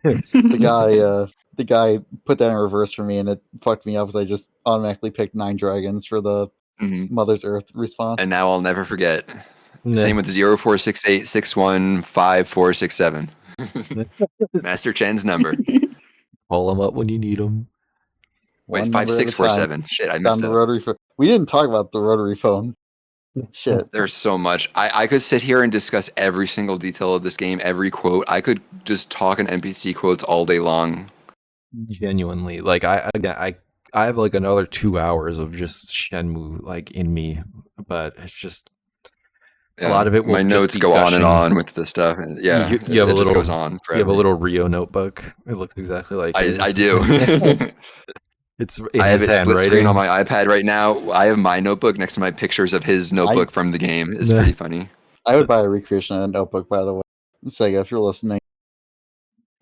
The guy put that in reverse for me, and it fucked me up because I just automatically picked 9 dragons for the Mhm. Mother's Earth response. And now I'll never forget. Nah. Same with 0468615467. Master Chen's number. Call them up when you need them. Wait, it's One number at a time. 5647. Shit, I Down messed the up. rotary phone. We didn't talk about the rotary phone. Shit. There's so much. I could sit here and discuss every single detail of this game, every quote. I could just talk in NPC quotes all day long. Genuinely, like I have like another 2 hours of just Shenmue like in me, but it's just a lot of it will My just notes be go on gushing. and on with the stuff. And yeah, You have it a just little. goes on forever. You have a little Rio notebook. It looks exactly like his. I do. It's in I have his it split screen handwriting. on my iPad right now. I have my notebook next to my pictures of his notebook from the game. It's pretty funny. I would buy a recreation notebook, by the way. Sega, if you're listening,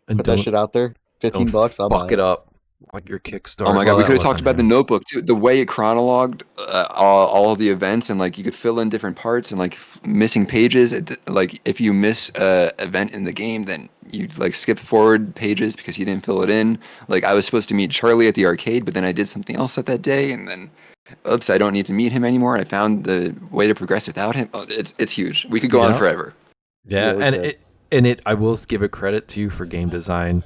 And put that shit out there. $15, I'll buy fuck it up like your Kickstarter. Oh my god, Well, we that could have talked wasn't about the him. notebook too. The way it chronologued all of the events, and like you could fill in different parts and like missing pages. Like if you miss a event in the game, then you like skip forward pages because you didn't fill it in. Like I was supposed to meet Charlie at the arcade, but then I did something else that day, and then oops, I don't need to meet him anymore. I found the way to progress without him. Oh, it's huge. We could go on Yeah. forever. Yeah, we and could. it I will give it credit to you for game design.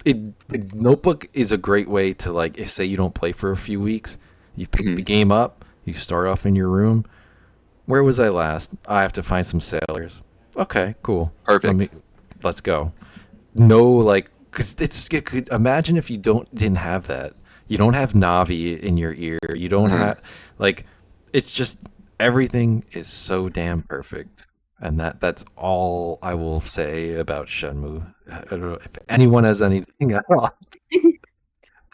The notebook is a great way to like say you don't play for a few weeks. You pick the game up, you start off in your room. Where was I last? I have to find some sailors. Okay, cool. Perfect. Let's go. No, like, because it could imagine if you didn't have that. You don't have Navi in your ear. You don't have like. It's just everything is so damn perfect, and that's all I will say about Shenmue. I don't know if anyone has anything at all.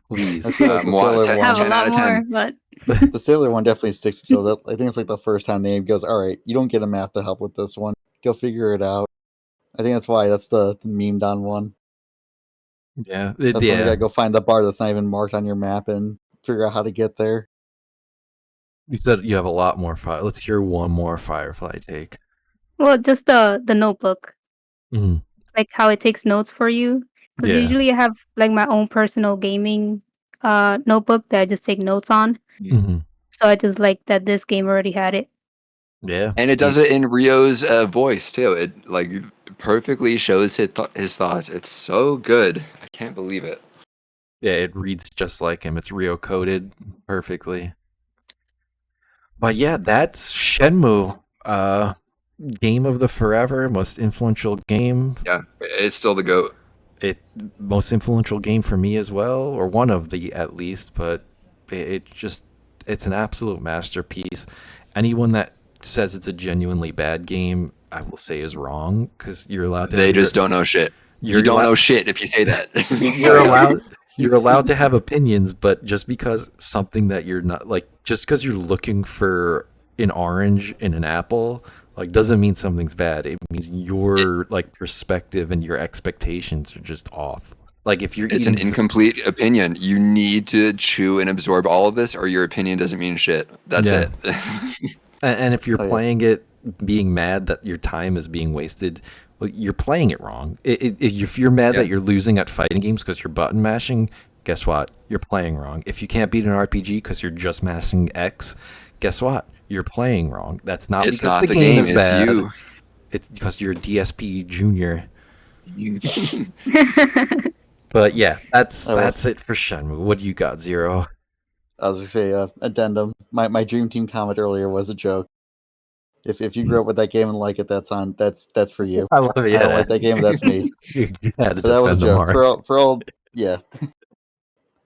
Please. I feel like the Moi, Sailor 10 one, have a 10 out lot of more, 10. but the Sailor one definitely sticks with you. I think it's like the first time the game goes, all right, you don't get a map to help with this one. Go figure it out. I think that's why that's the memed on one. Yeah, That's when you gotta go find the bar that's not even marked on your map and figure out how to get there. You said you have a lot more fire. Let's hear one more Firefly take. well, just the notebook, Mhm. like how it takes notes for you. Because Yeah. usually I have like my own personal gaming notebook that I just take notes on. Mhm. So I just like that this game already had it. Yeah, And it does it in Rio's voice too. It like perfectly shows his thoughts. It's so good. I can't believe it. Yeah, it reads just like him. It's Rio coded perfectly. But yeah, that's Shenmue. Game of the forever, most influential game. Yeah, it's still the GOAT. Most influential game for me as well, or one of the at least. But it's an absolute masterpiece. Anyone that says it's a genuinely bad game, I will say is wrong, because you're allowed to. They just don't know shit. You don't know shit if you say that. You're allowed to have opinions, but just because something that you're not like, just because you're looking for an orange in an apple, like doesn't mean something's bad. It means your like perspective and your expectations are just off. Like if you're It's an incomplete opinion. You need to chew and absorb all of this, or your opinion doesn't mean shit. That's Yeah. it. And if you're playing it being mad that your time is being wasted, well, you're playing it wrong. If you're mad Yeah. that you're losing at fighting games because you're button mashing, guess what? You're playing wrong. If you can't beat an RPG because you're just mashing X, guess what? You're playing wrong. That's not It's because not the the game game, is it's bad. you. It's because you're a DSP junior. You- But yeah, I will. that's it for Shenmue. What do you got, Zero? I was gonna say addendum. My Dream Team comment earlier was a joke. If you grew up with that game and like it, that's for you. I love it. I don't Yeah, like that game. That's me. you had to But that was a defend the joke mark. for all. Yeah,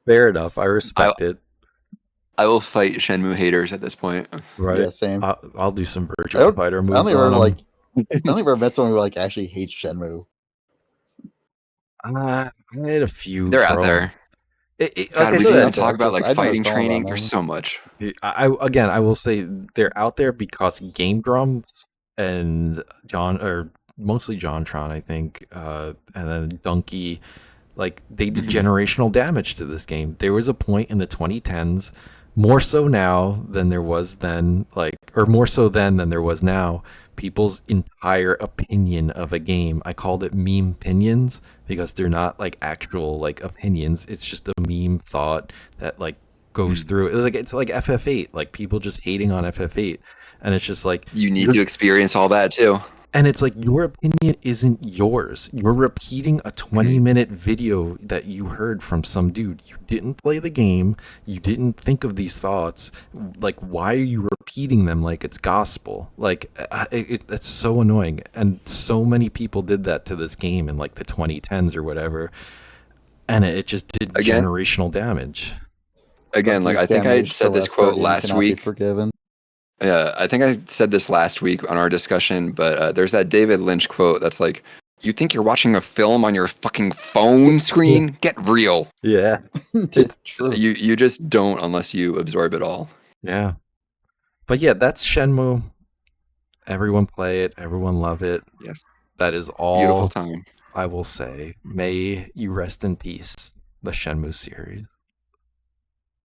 Fair enough. I I respect it. I will fight Shenmue haters at this point. Right. yeah, same. I'll do some I virtual don't. fighter I don't moves think I've on ever them. I don't think I've ever met someone who like actually hates Shenmue. I had a few They're out growing. there. Like God, I we They're didn't out said, there, talk about just- like I never fighting saw them training. on There's them. so much. I will say they're out there because Game Grumps and John, or mostly JonTron, I think, and then Donkey, like they did generational damage to this game. There was a point in the 2010s, more so now than there was then, like, or more so then than there was now. People's entire opinion of a game, I called it meme opinions because they're not like actual like opinions. It's just a meme thought that like goes through. Like it's like FF8, like people just hating on FF8, and it's just like You need you're- to experience all that too. and it's like your opinion isn't yours. You're repeating a 20-minute video that you heard from some dude. You didn't play the game. You didn't think of these thoughts. Like, why are you repeating them like it's gospel? Like, that's so annoying. And so many people did that to this game in like the 2010s or whatever. And it just did Again? generational damage. Again, like I think I said this quote last week. Forgiven. Yeah, I think I said this last week on our discussion, but there's that David Lynch quote that's like, "You think you're watching a film on your fucking phone screen? Get real." Yeah. True. You just don't unless you absorb it all. Yeah. But yeah, that's Shenmue. Everyone play it. Everyone love it. Yes, That is all beautiful time. I will say. May you rest in peace, the Shenmue series.